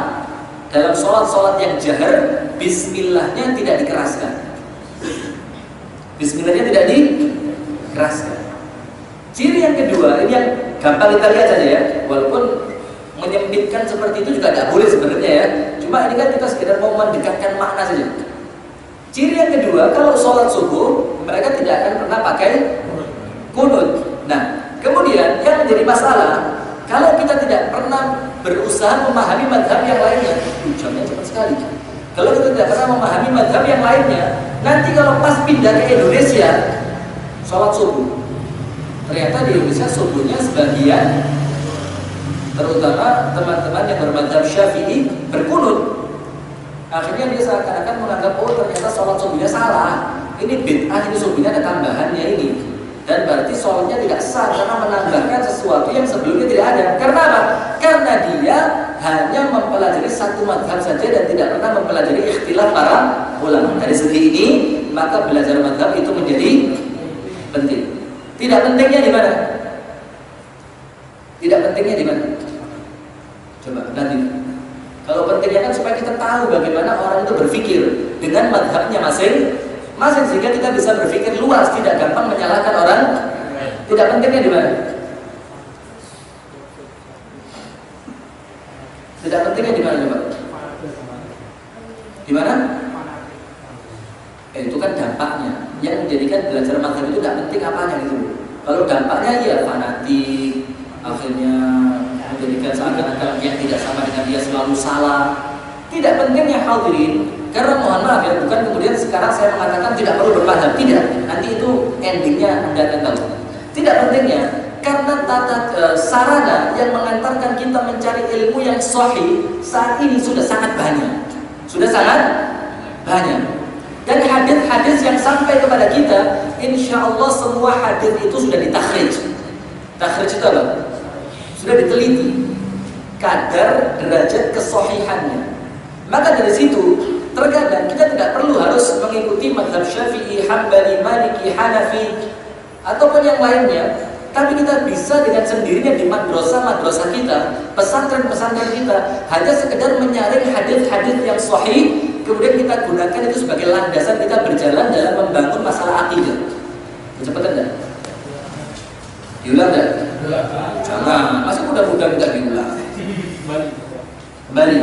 dalam sholat-sholat yang jahar, bismillahnya tidak dikeraskan. Bismillahnya tidak dikeraskan. Ciri yang kedua, ini yang gampang kita lihat saja ya, walaupun menyempitkan seperti itu juga tidak boleh sebenarnya ya. Cuma ini kan kita sekedar mau mendekatkan makna saja. Ciri yang kedua, kalau sholat subuh mereka tidak akan pernah pakai kunut. Nah, kemudian yang menjadi masalah, kalau kita tidak pernah berusaha memahami madhab yang lainnya, jamnya cepat sekali. Kalau kita tidak pernah memahami madhab yang lainnya, nanti kalau pas pindah ke Indonesia, sholat subuh, ternyata di Indonesia subuhnya sebagian, terutama teman-teman yang bermadhab Syafi'i berkunut. Akhirnya dia seakan-akan menganggap, oh ternyata sholat subuhnya salah. Ini bid'ah, ini subuhnya ada tambahannya ini. Dan berarti sholatnya tidak sah karena menambahkan sesuatu yang sebelumnya tidak ada. Karena apa? Karena dia hanya mempelajari satu madhab saja dan tidak pernah mempelajari ikhtilaf para ulama. Dari segi ini, maka belajar madhab itu menjadi penting. Tidak pentingnya di mana? Tidak pentingnya di mana? Coba nanti. Kalau pentingnya kan supaya kita tahu bagaimana orang itu berpikir dengan madhabnya masing-masing, sehingga kita bisa berpikir luas, tidak gampang menyalahkan orang. Tidak pentingnya di mana? Tidak pentingnya di mana coba? Di mana? Itu kan dampaknya. Yang menjadikan belajar madhab itu tidak penting apanya gitu. Kalau dampaknya ya fanatik, akhirnya menjadikan seakan-akan yang tidak sama dengan dia selalu salah. Tidak pentingnya hadirin, karena mohon maaf ya, bukan kemudian sekarang saya mengatakan tidak perlu bermadhab, tidak. Nanti itu endingnya Anda akan tahu. Tidak pentingnya, karena sarana yang mengantarkan kita mencari ilmu yang sahih saat ini sudah sangat banyak. Sudah sangat banyak. Dan hadis-hadis yang sampai kepada kita, insya Allah semua hadis itu sudah ditakhrij. Takhrij itu apa? Sudah diteliti kadar derajat kesohihannya. Maka dari situ terkadang kita tidak perlu harus mengikuti mazhab Syafi'i, Hambali, Maliki, Hanafi ataupun yang lainnya, tapi kita bisa dengan sendirinya di madrasah kita, pesantren-pesantren kita, hanya sekedar menyaring hadis-hadis yang sahih, kemudian kita gunakan itu sebagai landasan kita berjalan dalam membangun masalah akidah. Kecepatan enggak? Diulang enggak? Jangan, masih mudah-mudah enggak diulang. Kembali.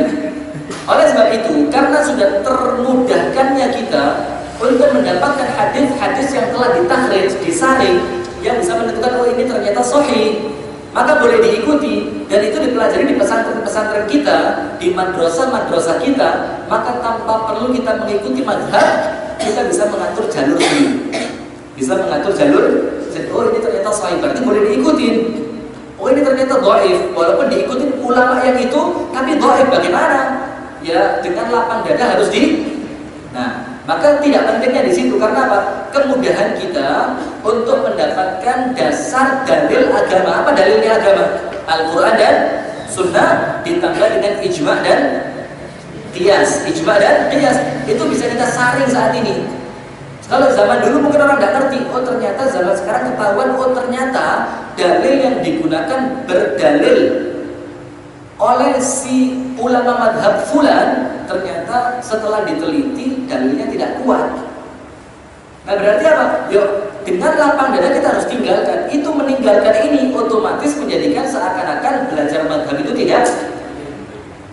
Oleh sebab itu, karena sudah termudahkannya kita untuk mendapatkan hadis-hadis yang telah ditahrir, disaring, yang bisa menentukan oh ini ternyata sahih, maka boleh diikuti, dan itu dipelajari di pesantren-pesantren kita, di madrasah-madrasah kita. Maka tanpa perlu kita mengikuti mazhab, kita bisa mengatur jalur sendiri. Bisa mengatur jalur, oh ini ternyata sahih, berarti boleh diikuti. Oh ini ternyata dhaif, walaupun diikuti ulama yang itu, tapi dhaif bagaimana? Ya dengan lapang dada harus Nah, maka tidak pentingnya di situ karena apa? Kemudahan kita untuk mendapatkan dasar dalil agama. Apa dalilnya agama? Al-Quran dan Sunnah ditambah dengan ijma' dan qiyas. Ijma' dan qiyas itu bisa kita saring saat ini. Kalau zaman dulu mungkin orang tidak ngerti. Oh ternyata zaman sekarang ketahuan. Oh ternyata dalil yang digunakan berdalil oleh si ulama madhab fulan, ternyata setelah diteliti dalilnya tidak kuat. Nah berarti apa? Yuk, dengan lapang dada kita harus tinggalkan. Itu meninggalkan ini otomatis menjadikan seakan-akan belajar madhab itu tidak,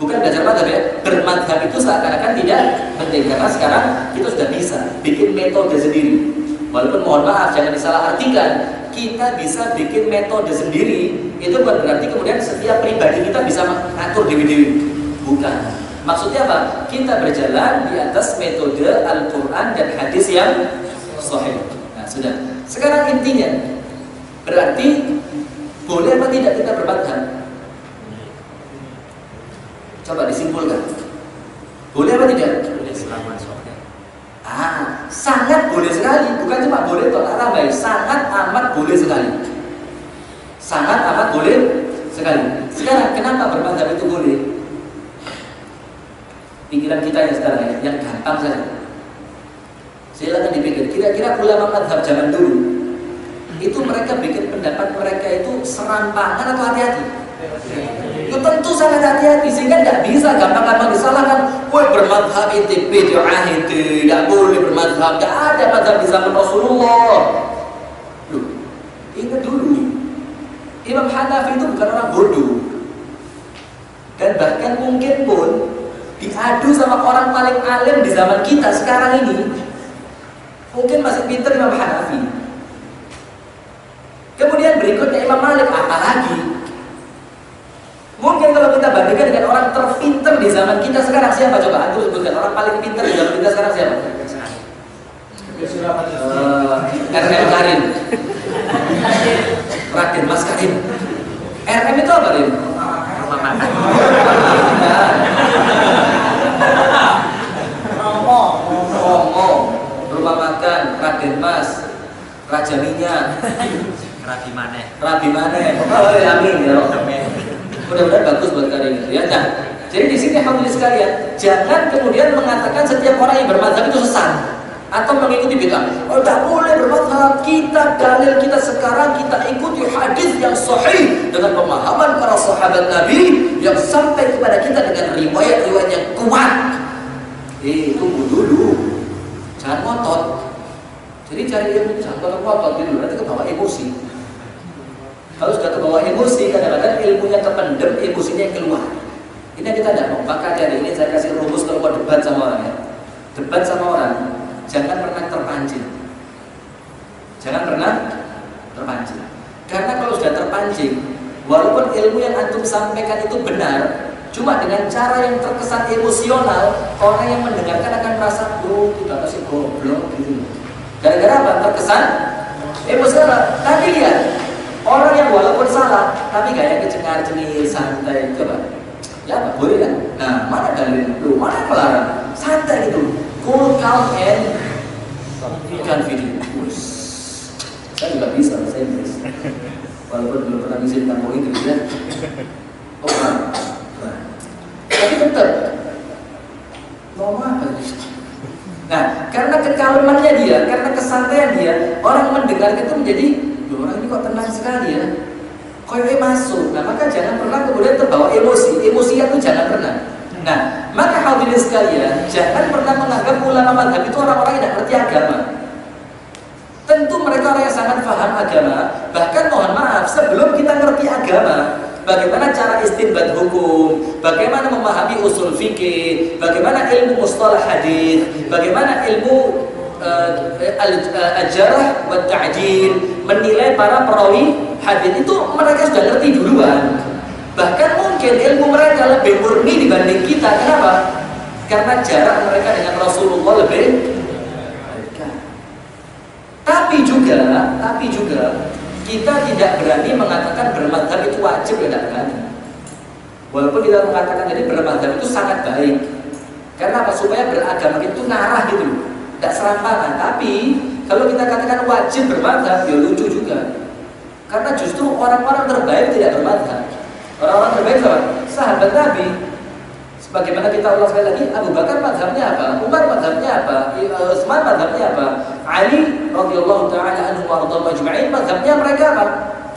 bukan belajar madhab ya, bermadhab itu seakan-akan tidak penting. Karena sekarang kita sudah bisa bikin metode sendiri. Walaupun mohon maaf jangan disalahartikan, kita bisa bikin metode sendiri. Itu bukan berarti kemudian setiap pribadi kita bisa mengatur dewi-dewi. Bukan. Maksudnya apa? Kita berjalan di atas metode Al-Quran dan hadis yang sahih. Nah sudah. Sekarang intinya, berarti boleh apa tidak kita bermadhab? Coba disimpulkan. Boleh apa tidak? Boleh selama sahih. Sangat boleh sekali. Bukan cuma boleh, baik. Sangat amat boleh sekali. Sangat amat boleh sekali. Sekarang kenapa bermadhab itu boleh? Pikiran kita yang sekarang yang gampang saja. Silakan dipikir. Kira-kira ulama madhab zaman dulu itu mereka bikin pendapat mereka itu serampangan atau hati-hati? Itu tentu sangat hati-hati sehingga tidak bisa gampang-gampang disalahkan. Woi bermadhab itu bid'ah itu tidak boleh bermadhab. Tidak ada madhab di zaman Rasulullah. Loh, ingat dulu. Imam Hanafi itu bukan orang bodoh, dan bahkan mungkin pun diadu sama orang paling alim di zaman kita sekarang ini, mungkin masih pintar Imam Hanafi. Kemudian berikutnya Imam Malik, apalagi mungkin kalau kita bandingkan dengan orang terpintar di zaman kita sekarang, siapa coba? Aku sebutkan orang paling pintar di zaman kita sekarang siapa? RM Karim, Raden Mas Karim. RM itu apa, Rim? Rumah makan. Romo, rumah makan, Raden Mas, Raja Minyak, Rabi Maneh. Oh, amin ya. Mudah-mudahan bagus buat kalian ya. Nah, jadi di sini hadirin sekalian, jangan kemudian mengatakan setiap orang yang bermadhab itu sesat atau mengikuti bid'ah. Oh, tidak boleh bermadhab. Kita dalil kita sekarang kita ikuti hadis yang sahih dengan pemahaman para sahabat Nabi yang sampai kepada kita dengan riwayat-riwayat yang kuat. Tunggu dulu, jangan ngotot. Jadi cari ilmu jangan ngotot dulu, nanti kebawa emosi. Kalau sudah kebawa emosi, kadang-kadang ilmunya kependem, emosinya yang keluar. Ini kita tidak mau. Maka dari ini saya kasih rumus kalau mau debat sama orang ya. Debat sama orang, jangan pernah terpancing. Jangan pernah terpancing. Karena kalau sudah terpancing, walaupun ilmu yang antum sampaikan itu benar, cuma dengan cara yang terkesan emosional, orang yang mendengarkan akan merasa, oh kita kasih goblok gitu. Gara-gara apa? Terkesan emosional. Tapi lihat, orang yang walaupun salah, tapi gaya kecengar-cengir, santai, coba. Ya apa? Boleh kan? Nah, mana dalil itu? Mana yang melarang? Santai gitu. Cool, calm, and ikan video. Saya juga bisa bahasa Inggris. Walaupun belum pernah bisa ditanggung Inggris ya. Oh, tapi tetap normal. Nah, karena kekalumannya dia, karena kesantaian dia, orang mendengar itu menjadi, orang ini kok tenang sekali ya. Kok masuk. Nah, maka jangan pernah kemudian terbawa emosi. Emosinya itu jangan pernah. Nah, maka hadirin sekalian, jangan pernah menganggap ulama madhab itu orang-orang yang tidak ngerti agama. Tentu mereka orang yang sangat paham agama. Bahkan mohon maaf, sebelum kita ngerti agama, bagaimana cara istinbat hukum, bagaimana memahami usul fikih, bagaimana ilmu mustalah hadis, bagaimana ilmu al-jarh wa ta'dil, menilai para perawi hadis itu mereka sudah ngerti duluan. Bahkan mungkin ilmu mereka lebih murni dibanding kita. Kenapa? Karena jarak mereka dengan Rasulullah lebih dekat. Tapi juga kita tidak berani mengatakan bermadzhab itu wajib, tidak berani. Walaupun kita mengatakan jadi bermadzhab itu sangat baik. Karena apa? Supaya beragama itu ngarah gitu, tidak serampangan. Tapi kalau kita katakan wajib bermadzhab, ya lucu juga. Karena justru orang-orang terbaik tidak bermadzhab. Orang-orang terbaik siapa? Sahabat Nabi. Sebagaimana kita ulas sekali lagi, Abu Bakar mazhabnya apa? Umar mazhabnya apa? Utsman mazhabnya apa? Ali radhiyallahu taala anhu wa radhiyallahu ajma'in mazhabnya mereka apa?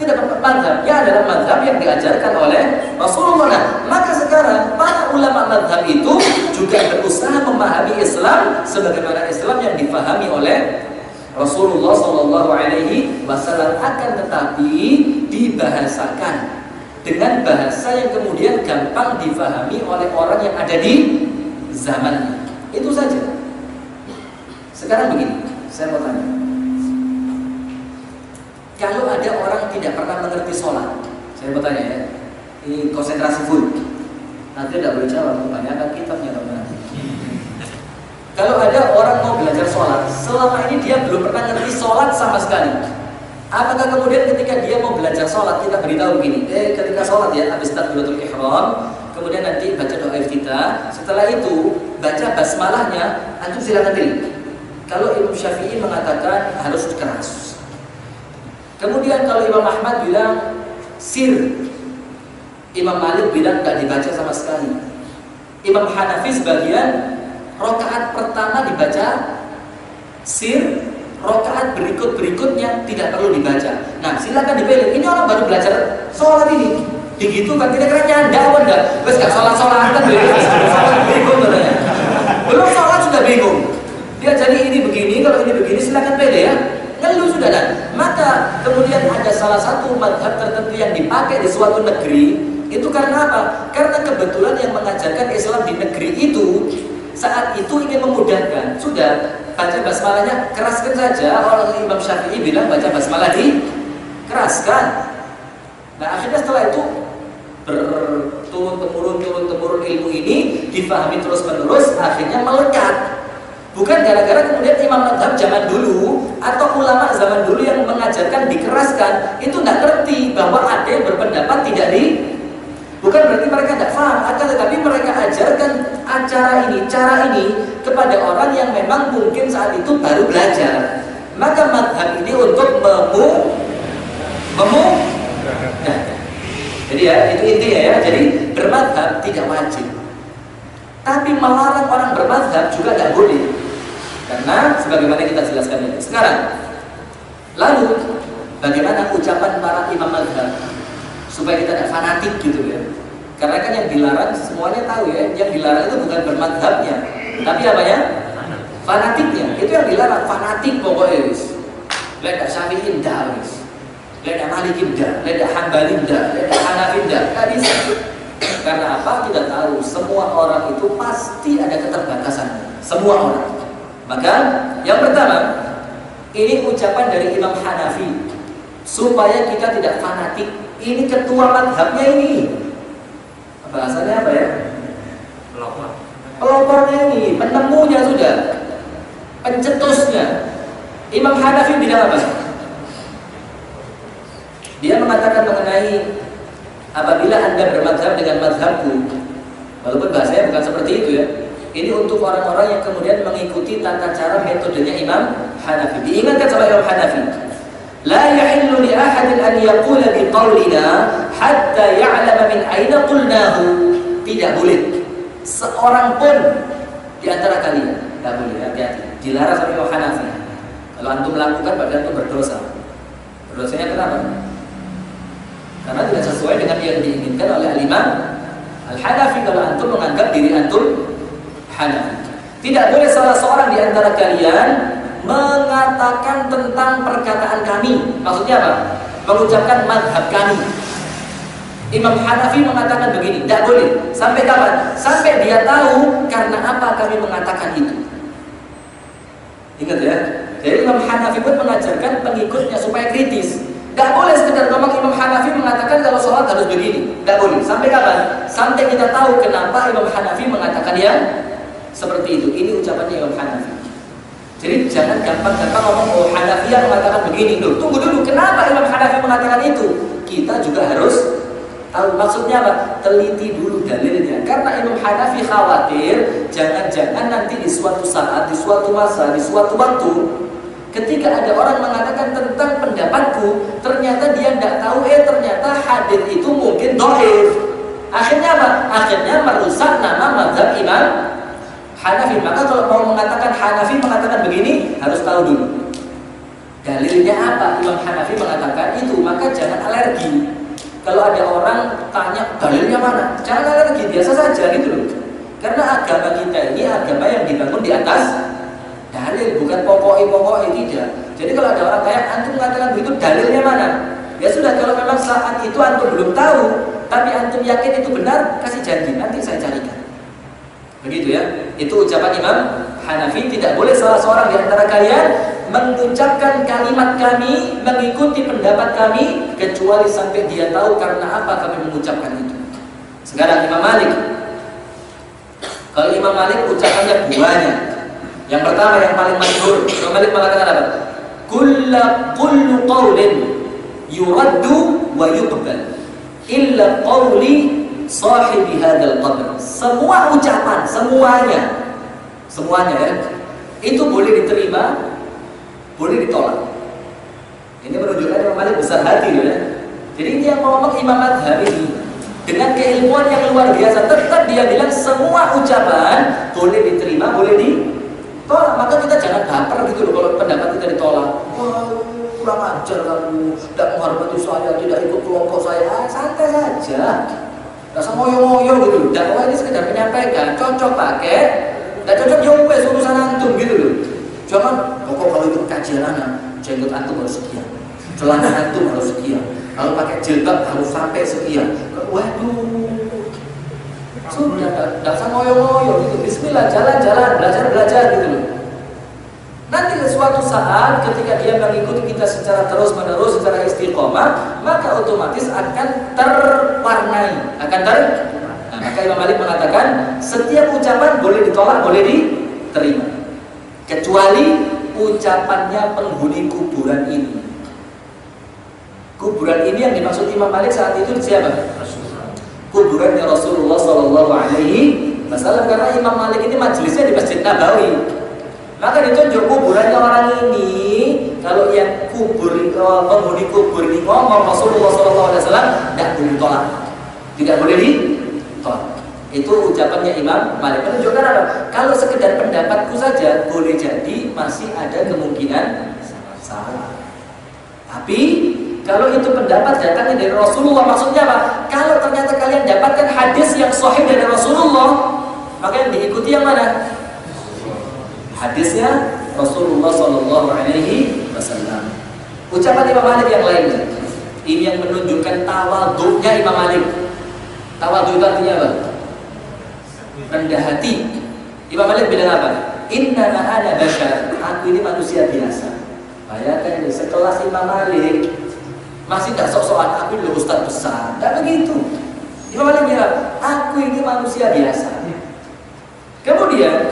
Tidak mazhabnya adalah mazhab yang diajarkan oleh Rasulullah. Nah, maka sekarang para ulama mazhab itu juga berusaha memahami Islam sebagaimana Islam yang difahami oleh Rasulullah sallallahu alaihi wasallam, akan tetapi dibahasakan dengan bahasa yang kemudian gampang difahami oleh orang yang ada di zamannya. Itu saja. Sekarang begini, saya mau tanya. Kalau ada orang tidak pernah mengerti sholat, saya mau tanya ya, ini konsentrasi full. Nanti tidak boleh jawab, kebanyakan kitabnya teman-teman. Kalau ada orang mau belajar sholat, selama ini dia belum pernah ngerti sholat sama sekali. Apakah kemudian ketika dia mau belajar sholat, kita beritahu begini, ketika sholat ya, habis takbiratul ihram, kemudian nanti baca doa iftitah, setelah itu baca basmalahnya, antum silakan pilih. Kalau Imam Syafi'i mengatakan harus keras. Kemudian kalau Imam Ahmad bilang sir, Imam Malik bilang tidak dibaca sama sekali. Imam Hanafi sebagian rakaat pertama dibaca sir, rakaat berikutnya tidak perlu dibaca. Nah, silakan dipilih. Ini orang baru belajar sholat ini. Begitu kan kira-kira nyanda apa enggak? Wes gak sholat-sholatan bingung katanya. Belum sholat sudah bingung. Dia jadi ini begini, kalau ini begini silakan pilih ya. Ngeluh sudah dan. Maka kemudian ada salah satu mazhab tertentu yang dipakai di suatu negeri, itu karena apa? Karena kebetulan yang mengajarkan Islam di negeri itu saat itu ingin memudahkan. Sudah baca basmalahnya keraskan saja. Orang Imam Syafi'i bilang baca basmalah dikeraskan. Nah, akhirnya setelah itu turun temurun ilmu ini difahami terus menerus, akhirnya melekat. Bukan gara-gara kemudian imam mazhab zaman dulu atau ulama zaman dulu yang mengajarkan dikeraskan itu tidak ngerti bahwa ada yang berpendapat tidak bukan berarti mereka tidak paham, akan tetapi mereka ajarkan cara ini kepada orang yang memang mungkin saat itu baru belajar. Maka mazhab ini untuk jadi ya, itu intinya ya. Jadi bermazhab tidak wajib, tapi melarang orang bermazhab juga tidak boleh. Karena sebagaimana kita jelaskan ini. Sekarang, lalu bagaimana ucapan para imam mazhab supaya kita tidak fanatik gitu ya? Karena kan yang dilarang semuanya tahu ya, yang dilarang itu bukan bermadzhabnya, tapi apa ya? Fanatiknya. Itu yang dilarang, fanatik pokoknya wis. Lek Syafi'i ndak wis. Lek Maliki ndak, lek Hambali ndak, lek Hanafi ndak. Enggak bisa. Karena apa? Kita tahu semua orang itu pasti ada keterbatasannya. Semua orang. Maka yang pertama, ini ucapan dari Imam Hanafi supaya kita tidak fanatik. Ini ketua mazhabnya ini. Bahasanya apa ya? Pelopornya ini, penemunya sudah, pencetusnya. Imam Hanafi bilang apa? Dia mengatakan mengenai apabila Anda bermadzhab dengan mazhabku, walaupun bahasanya bukan seperti itu ya. Ini untuk orang-orang yang kemudian mengikuti tata cara metodenya Imam Hanafi. Diingatkan sama Imam Hanafi, la yahillu li ahadin an yaqula bi qawlina hatta ya'lama min aina qulnahu. Tidak boleh seorang pun di antara kalian, tidak boleh, hati-hati. Dilarang sama Imam Hanafi. Kalau antum melakukan berarti antum berdosa. Berdosanya kenapa? Karena tidak sesuai dengan yang diinginkan oleh Imam Al-Hanafi. Kalau antum menganggap diri antum Hanafi, tidak boleh salah seorang di antara kalian mengatakan tentang perkataan kami. Maksudnya apa? Mengucapkan mazhab kami. Imam Hanafi mengatakan begini, tidak boleh. Sampai kapan? Sampai dia tahu karena apa kami mengatakan itu. Ingat ya. Jadi Imam Hanafi pun mengajarkan pengikutnya supaya kritis. Tidak boleh sekedar ngomong Imam Hanafi mengatakan kalau sholat harus begini. Tidak boleh. Sampai kapan? Sampai kita tahu kenapa Imam Hanafi mengatakan yang seperti itu. Ini ucapannya Imam Hanafi. Jadi jangan gampang-gampang ngomong oh Hanafiyah mengatakan begini. Loh, tunggu dulu. Kenapa Imam Hanafi mengatakan itu? Kita juga harus tahu maksudnya apa? Teliti dulu dalilnya. Karena Imam Hanafi khawatir jangan-jangan nanti di suatu saat, di suatu masa, di suatu waktu ketika ada orang mengatakan tentang pendapatku, ternyata dia tidak tahu ternyata hadis itu mungkin dhaif. Akhirnya apa? Akhirnya merusak nama mazhab Imam Hanafi. Maka kalau mau mengatakan Hanafi mengatakan begini, harus tahu dulu dalilnya apa. Imam Hanafi mengatakan itu, maka jangan alergi. Kalau ada orang tanya dalilnya mana, jangan alergi, biasa saja gitu loh. Karena agama kita ini agama yang dibangun di atas dalil, bukan pokok-pokok tidak. Jadi kalau ada orang tanya, antum mengatakan begitu, dalilnya mana? Ya sudah, kalau memang saat itu antum belum tahu, tapi antum yakin itu benar, kasih janji, nanti saya carikan. Begitu ya. Itu ucapan Imam Hanafi. Tidak boleh salah seorang di antara kalian mengucapkan kalimat kami, mengikuti pendapat kami, kecuali sampai dia tahu karena apa kami mengucapkan itu. Sekarang Imam Malik. Kalau Imam Malik ucapannya banyak. Yang pertama yang paling masyhur, Imam Malik mengatakan apa? Kullu qawlin yuraddu wa yuqbal illa qawli sahibi hadzal qabr. Semua ucapan, semuanya ya, itu boleh diterima, boleh ditolak. Ini menunjukkan Imam Malik besar hati ya. Jadi dia ngomong Imam Madhab ini dengan keilmuan yang luar biasa, tetap dia bilang semua ucapan boleh diterima, boleh ditolak. Maka kita jangan baper gitu loh kalau pendapat kita ditolak. Wah, kurang ajar kamu, tidak menghormati saya, tidak ikut kelompok saya. Santai saja. Rasa ngoyo-ngoyo gitu. Dakwah ini sekedar menyampaikan, cocok pakai, tidak cocok ya wes urusan antum gitu loh. Jangan pokok kalau ikut kajian anak, jenggot antum harus sekian, celana antum harus sekian, kalau pakai jilbab harus sampai sekian. Waduh, sudah tidak usah ngoyo-ngoyo gitu. Bismillah, jalan-jalan, belajar-belajar gitu loh. Nanti suatu saat ketika dia mengikuti kita secara terus-menerus, secara istiqomah, maka otomatis akan terwarnai, Nah, maka Imam Malik mengatakan setiap ucapan boleh ditolak, boleh diterima, kecuali ucapannya penghuni kuburan ini. Kuburan ini yang dimaksud Imam Malik saat itu siapa? Kuburannya Rasulullah Shallallahu Alaihi Wasallam. Karena Imam Malik ini majelisnya di Masjid Nabawi. Maka ditunjuk kuburannya orang ini. Kalau yang penghuni kubur ini ngomong Rasulullah SAW tidak boleh ditolak, tidak boleh ditolak. Itu ucapannya Imam Malik. Menunjukkan apa? Kalau sekedar pendapatku saja boleh jadi masih ada kemungkinan salah. Tapi kalau itu pendapat datangnya dari Rasulullah, maksudnya apa? Kalau ternyata kalian dapatkan hadis yang sahih dari Rasulullah, maka yang diikuti yang mana? Hadisnya Rasulullah Shallallahu Alaihi Wasallam. Ucapan Imam Malik yang lainnya, ini yang menunjukkan tawadhu'nya Imam Malik. Tawadhu itu artinya apa? Rendah hati. Imam Malik bilang apa? Inna ana bashar. Aku ini manusia biasa. Bayangkan ini sekelas Imam Malik masih tidak sok-sokan aku ini ustaz besar. Tidak begitu. Imam Malik bilang, aku ini manusia biasa. Kemudian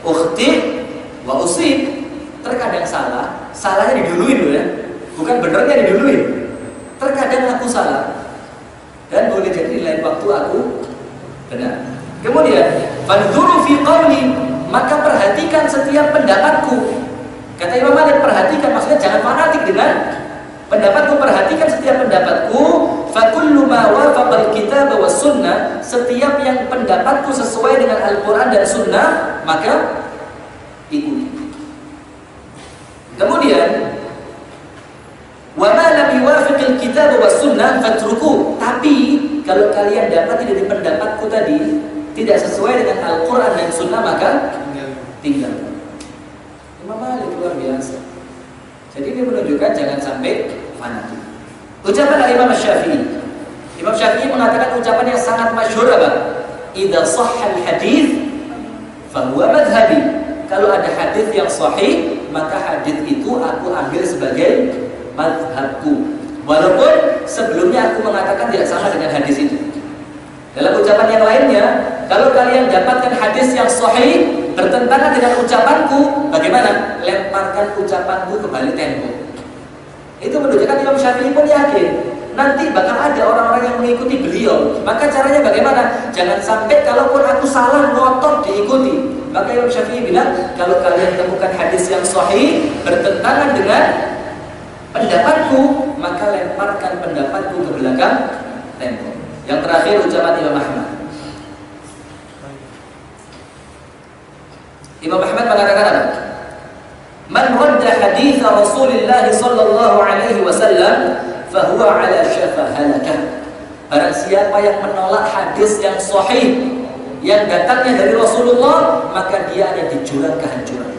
ukhti wa usib, terkadang salah, salahnya diduluin loh ya, bukan benernya diduluin. Terkadang aku salah dan boleh jadi di lain waktu aku benar. Kemudian fanzuru fi qawli, maka perhatikan setiap pendapatku. Kata Imam Malik, perhatikan, maksudnya jangan fanatik dengan pendapatku, perhatikan setiap pendapatku. Fa kullu ma wafaqa al-kitab was sunnah, setiap yang pendapatku sesuai dengan Al-Qur'an dan Sunnah, maka ikuti. Kemudian wa ma lam yuwafiq al-kitab was sunnah fatruku. Tapi kalau kalian dapat dari pendapatku tadi tidak sesuai dengan Al-Qur'an dan Sunnah, maka tinggalkan. Imam Malik luar biasa. Jadi ini menunjukkan jangan sampai fanatik. Ucapan Imam Syafi'i, Imam Syafi'i mengatakan ucapan yang sangat masyhur apa? Idza shahhal hadits fa huwa madhhabi. Kalau ada hadis yang sahih, maka hadis itu aku ambil sebagai madhabku. Walaupun sebelumnya aku mengatakan tidak sama dengan hadis itu. Dalam ucapan yang lainnya, kalau kalian dapatkan hadis yang sahih bertentangan dengan ucapanku, bagaimana? Lemparkan ucapanku ke balik tembok. Itu menunjukkan Imam Syafi'i pun yakin nanti bakal ada orang-orang yang mengikuti beliau. Maka caranya bagaimana? Jangan sampai kalaupun aku salah ngotot diikuti. Maka Imam Syafi'i bilang, kalau kalian temukan hadis yang sahih bertentangan dengan pendapatku, maka lemparkan pendapatku ke belakang tembok. Yang terakhir ucapan Imam Ahmad. Imam Ahmad mengatakan apa? Man radda hadits Rasulullah sallallahu alaihi wasallam fahuwa ala syafa halakah. Barang siapa yang menolak hadis yang sahih yang datangnya dari Rasulullah, maka dia ada di jurang kehancuran.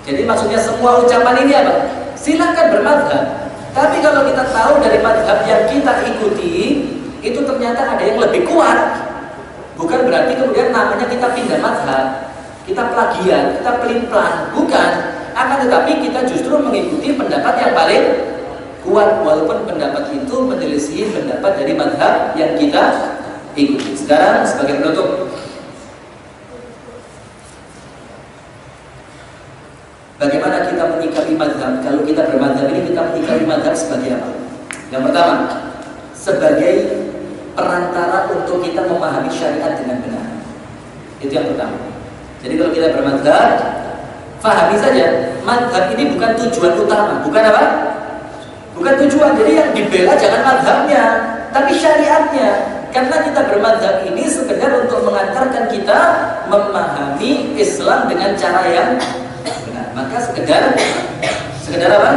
Jadi maksudnya semua ucapan ini apa? Silakan bermadhab. Tapi kalau kita tahu dari madhab yang kita ikuti itu ternyata ada yang lebih kuat, bukan berarti kemudian namanya kita pindah madhab, kita plagiat, kita pelin-pelan, bukan. Akan tetapi kita justru mengikuti pendapat yang paling kuat, walaupun pendapat itu menyelisihi pendapat dari madhab yang kita ikuti. Sekarang sebagai penutup, bagaimana kita menyikapi madhab? Kalau kita bermadhab ini, kita menyikapi madhab sebagai apa? Yang pertama, sebagai perantara untuk kita memahami syariat dengan benar. Itu yang pertama. Jadi kalau kita bermadhab, fahami saja, madhab ini bukan tujuan utama. Bukan apa? Bukan tujuan. Jadi yang dibela jangan madhabnya, tapi syariatnya. Karena kita bermadhab ini sekedar untuk mengantarkan kita memahami Islam dengan cara yang benar. Maka sekedar apa?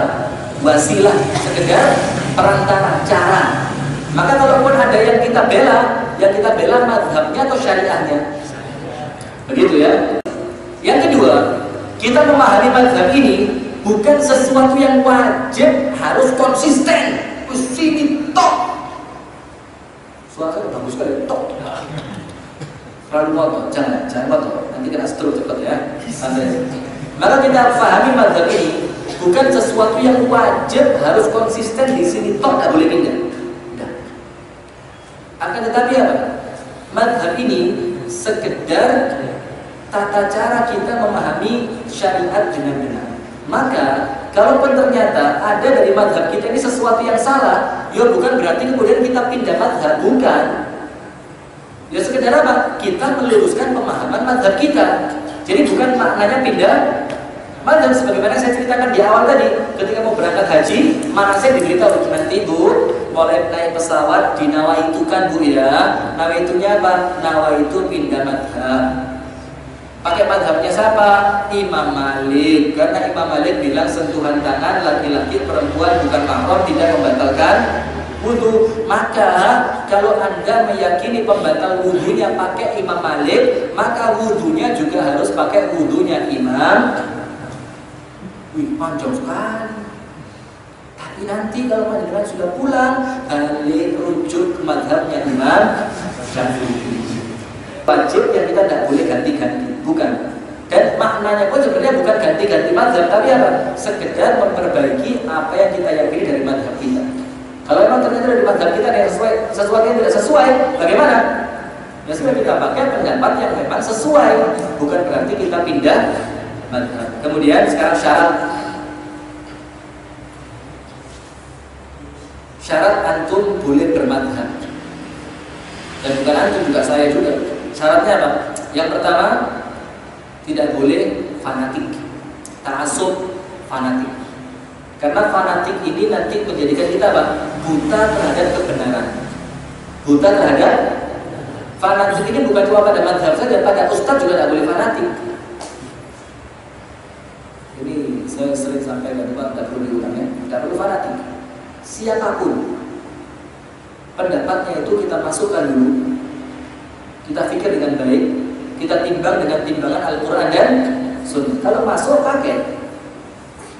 Wasilah, sekedar perantara, cara. Maka kalaupun ada yang kita bela madhabnya atau syariahnya. Begitu ya. Yang kedua, kita memahami madhab ini bukan sesuatu yang wajib harus konsisten. Sini tok. Suara bagus sekali, tok. Terlalu motor, jangan motor. Nanti kena stroke cepat ya. Santai. Maka kita pahami madhab ini bukan sesuatu yang wajib harus konsisten di sini tok, tidak boleh pindah. Akan tetapi apa? Madhab ini sekedar tata cara kita memahami syariat dengan benar. Maka kalaupun ternyata ada dari madhab kita ini sesuatu yang salah, ya bukan berarti kemudian kita pindah madhab, bukan. Ya sekedar apa? Kita meluruskan pemahaman madhab kita. Jadi bukan maknanya pindah madhab. Sebagaimana saya ceritakan di awal tadi, ketika mau berangkat haji, mana saya diberitahu nanti Bu, mulai naik pesawat di Nawaitu kan Bu ya. Nawaitunya apa? Nawaitu pindah madhab. Pakai madhabnya siapa? Imam Malik. Karena Imam Malik bilang sentuhan tangan laki-laki perempuan bukan mahram tidak membatalkan wudu. Maka kalau Anda meyakini pembatal wudunya pakai Imam Malik, maka wudunya juga harus pakai wudunya Imam. Wih, panjang sekali. Tapi nanti kalau panjenengan sudah pulang, balik rujuk ke madhabnya Imam Syafi'i. Wajib yang kita tidak boleh ganti-ganti, bukan. Dan maknanya pun sebenarnya bukan ganti-ganti mazhab, tapi apa? Sekedar memperbaiki apa yang kita yakini dari mazhab kita. Kalau memang ternyata dari mazhab kita ada sesuatu yang tidak sesuai, bagaimana? Ya sudah kita pakai pendapat yang memang sesuai, bukan berarti kita pindah mazhab. Kemudian sekarang syarat antum boleh bermadhab. Dan bukan antum, juga saya juga. Syaratnya apa? Yang pertama, tidak boleh fanatik, ta'assub fanatik. Karena fanatik ini nanti menjadikan kita apa? Buta terhadap kebenaran. Buta terhadap fanatik ini bukan cuma pada mazhab saja, pada ustadz juga tidak boleh fanatik. Ini saya sering sampaikan, tidak perlu diulang ya, tidak perlu fanatik. Siapapun pendapatnya itu kita masukkan dulu. Kita pikir dengan baik, kita timbang dengan timbangan Al-Quran dan Sunnah. Kalau masuk, pakai.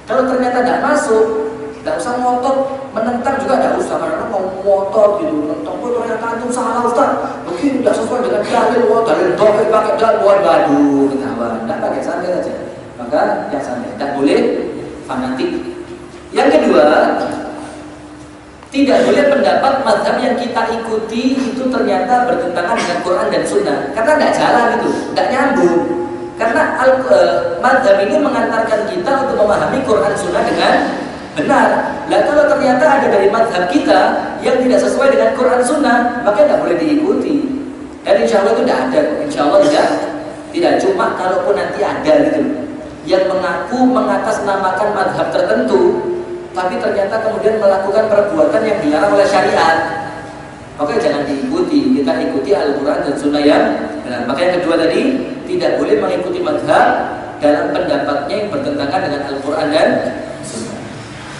Kalau ternyata tidak masuk, tidak usah ngotot, menentang juga tidak usah. Karena mau motor gitu, tapi ternyata antum salah Ustaz, begini tidak sesuai dengan dalil, dalil dohir pakai dalil, waduh, ketahuan, tidak pakai santai saja. Maka yang santai, tidak boleh fanatik. Yang kedua, tidak boleh pendapat mazhab yang kita ikuti itu ternyata bertentangan dengan Quran dan Sunnah, karena tidak jalan gitu, tidak nyambung. Karena mazhab ini mengantarkan kita untuk memahami Quran Sunnah dengan benar. Nah kalau ternyata ada dari mazhab kita yang tidak sesuai dengan Quran Sunnah, maka tidak boleh diikuti. Dan insya Allah itu tidak ada, insya Allah tidak. Cuma kalaupun nanti ada gitu, yang mengaku mengatasnamakan mazhab tertentu, tapi ternyata kemudian melakukan perbuatan yang dilarang oleh syariat, maka jangan diikuti. Kita ikuti Al-Quran dan Sunnah yang benar. Maka yang kedua tadi, tidak boleh mengikuti mazhab dalam pendapatnya yang bertentangan dengan Al-Quran dan Sunnah.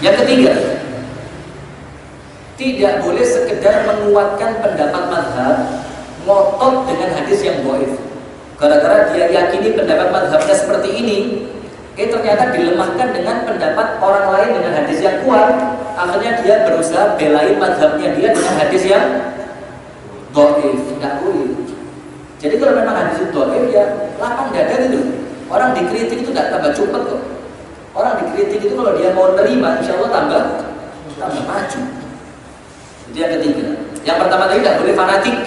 Yang ketiga, tidak boleh sekedar menguatkan pendapat mazhab, ngotot dengan hadis yang dhaif. Gara-gara dia yakini pendapat mazhabnya seperti ini, ternyata dilemahkan dengan pendapat orang lain dengan hadis yang kuat. Akhirnya dia berusaha belain mazhabnya dia dengan hadis yang dhaif. Tidak boleh. Jadi kalau memang hadis itu dhaif, ya lapang dada gitu. Orang dikritik itu tidak tambah cepet kok. Orang dikritik itu kalau dia mau terima, insya Allah tambah maju. Itu yang ketiga. Yang pertama tadi tidak boleh fanatik.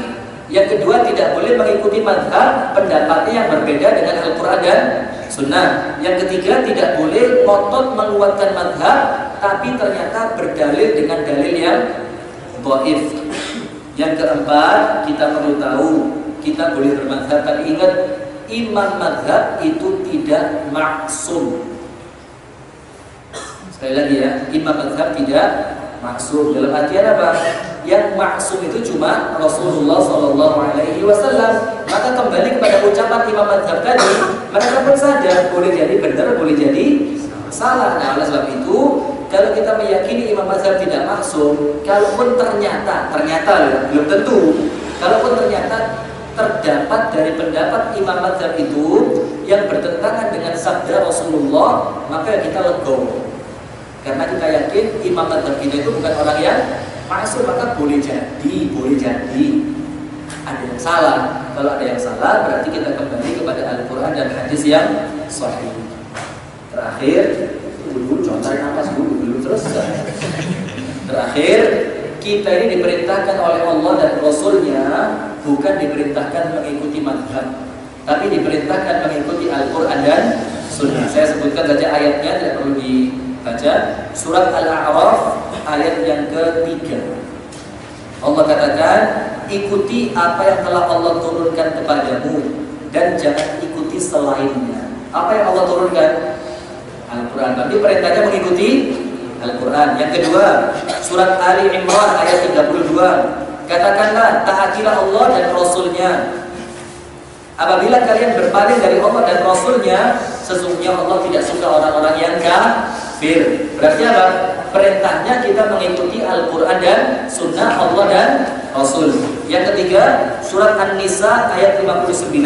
Yang kedua, tidak boleh mengikuti mazhab pendapatnya yang berbeda dengan Al-Quran dan Sunnah. Yang ketiga, tidak boleh ngotot menguatkan mazhab, tapi ternyata berdalil dengan dalil yang dhaif. Yang keempat, kita perlu tahu, kita boleh bermazhab, tapi ingat, imam mazhab itu tidak maksum. Sekali lagi ya, imam mazhab tidak maksum. Dalam artian apa? Yang maksum itu cuma Rasulullah SAW. Maka kembali kepada ucapan imam mazhab tadi, mereka pun sadar boleh jadi benar, boleh jadi salah. Nah, oleh sebab itu, kalau kita meyakini imam mazhab tidak maksum, kalaupun ternyata belum tentu, kalaupun ternyata terdapat dari pendapat imam mazhab itu yang bertentangan dengan sabda Rasulullah, maka kita legowo. Karena kita yakin imam mazhab kita itu bukan orang yang maksum, maka boleh jadi ada yang salah. Kalau ada yang salah, berarti kita kembali kepada Al-Quran dan hadis yang sahih. Terakhir, dulu tarik nafas dulu, belum selesai. Terakhir, kita ini diperintahkan oleh Allah dan Rasulnya bukan diperintahkan mengikuti mazhab, tapi diperintahkan mengikuti Al-Quran dan Sunnah. Saya sebutkan saja ayatnya, tidak perlu dibaca. Surat Al-A'raf ayat yang ketiga. Allah katakan, ikuti apa yang telah Allah turunkan kepadamu dan jangan ikuti selainnya. Apa yang Allah turunkan? Al-Quran. Berarti perintahnya mengikuti Al-Quran. Yang kedua, surat Ali Imran ayat 32. Katakanlah, taatilah Allah dan Rasulnya. Apabila kalian berpaling dari Allah dan Rasulnya, sesungguhnya Allah tidak suka orang-orang yang kafir. Berarti apa? Perintahnya kita mengikuti Al-Quran dan Sunnah Allah dan Rasul. Yang ketiga, surat An-Nisa ayat 59.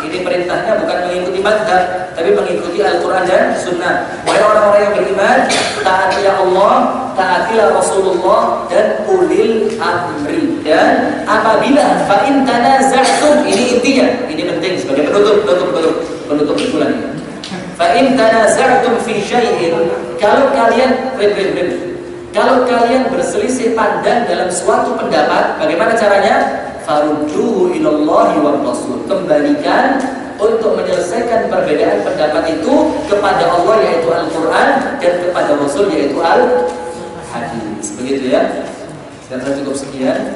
Ini perintahnya bukan mengikuti mazhab, tapi mengikuti Al-Quran dan Sunnah. Wahai orang-orang yang beriman, taatilah Allah, taatilah Rasulullah dan ulil amri. Dan apabila fa'in tanaza'tum, ini intinya, ini penting sebagai penutup bulan ini. Fa'in tanaza'tum fi syai'in, kalau kalian berselisih pandang dalam suatu pendapat, bagaimana caranya? Farudduhu ilallahi wa rasul. Kembalikan untuk menyelesaikan perbedaan pendapat itu kepada Allah yaitu Al-Quran dan kepada Rasul yaitu Al-Hadis. Begitu ya. Sekarang cukup sekian.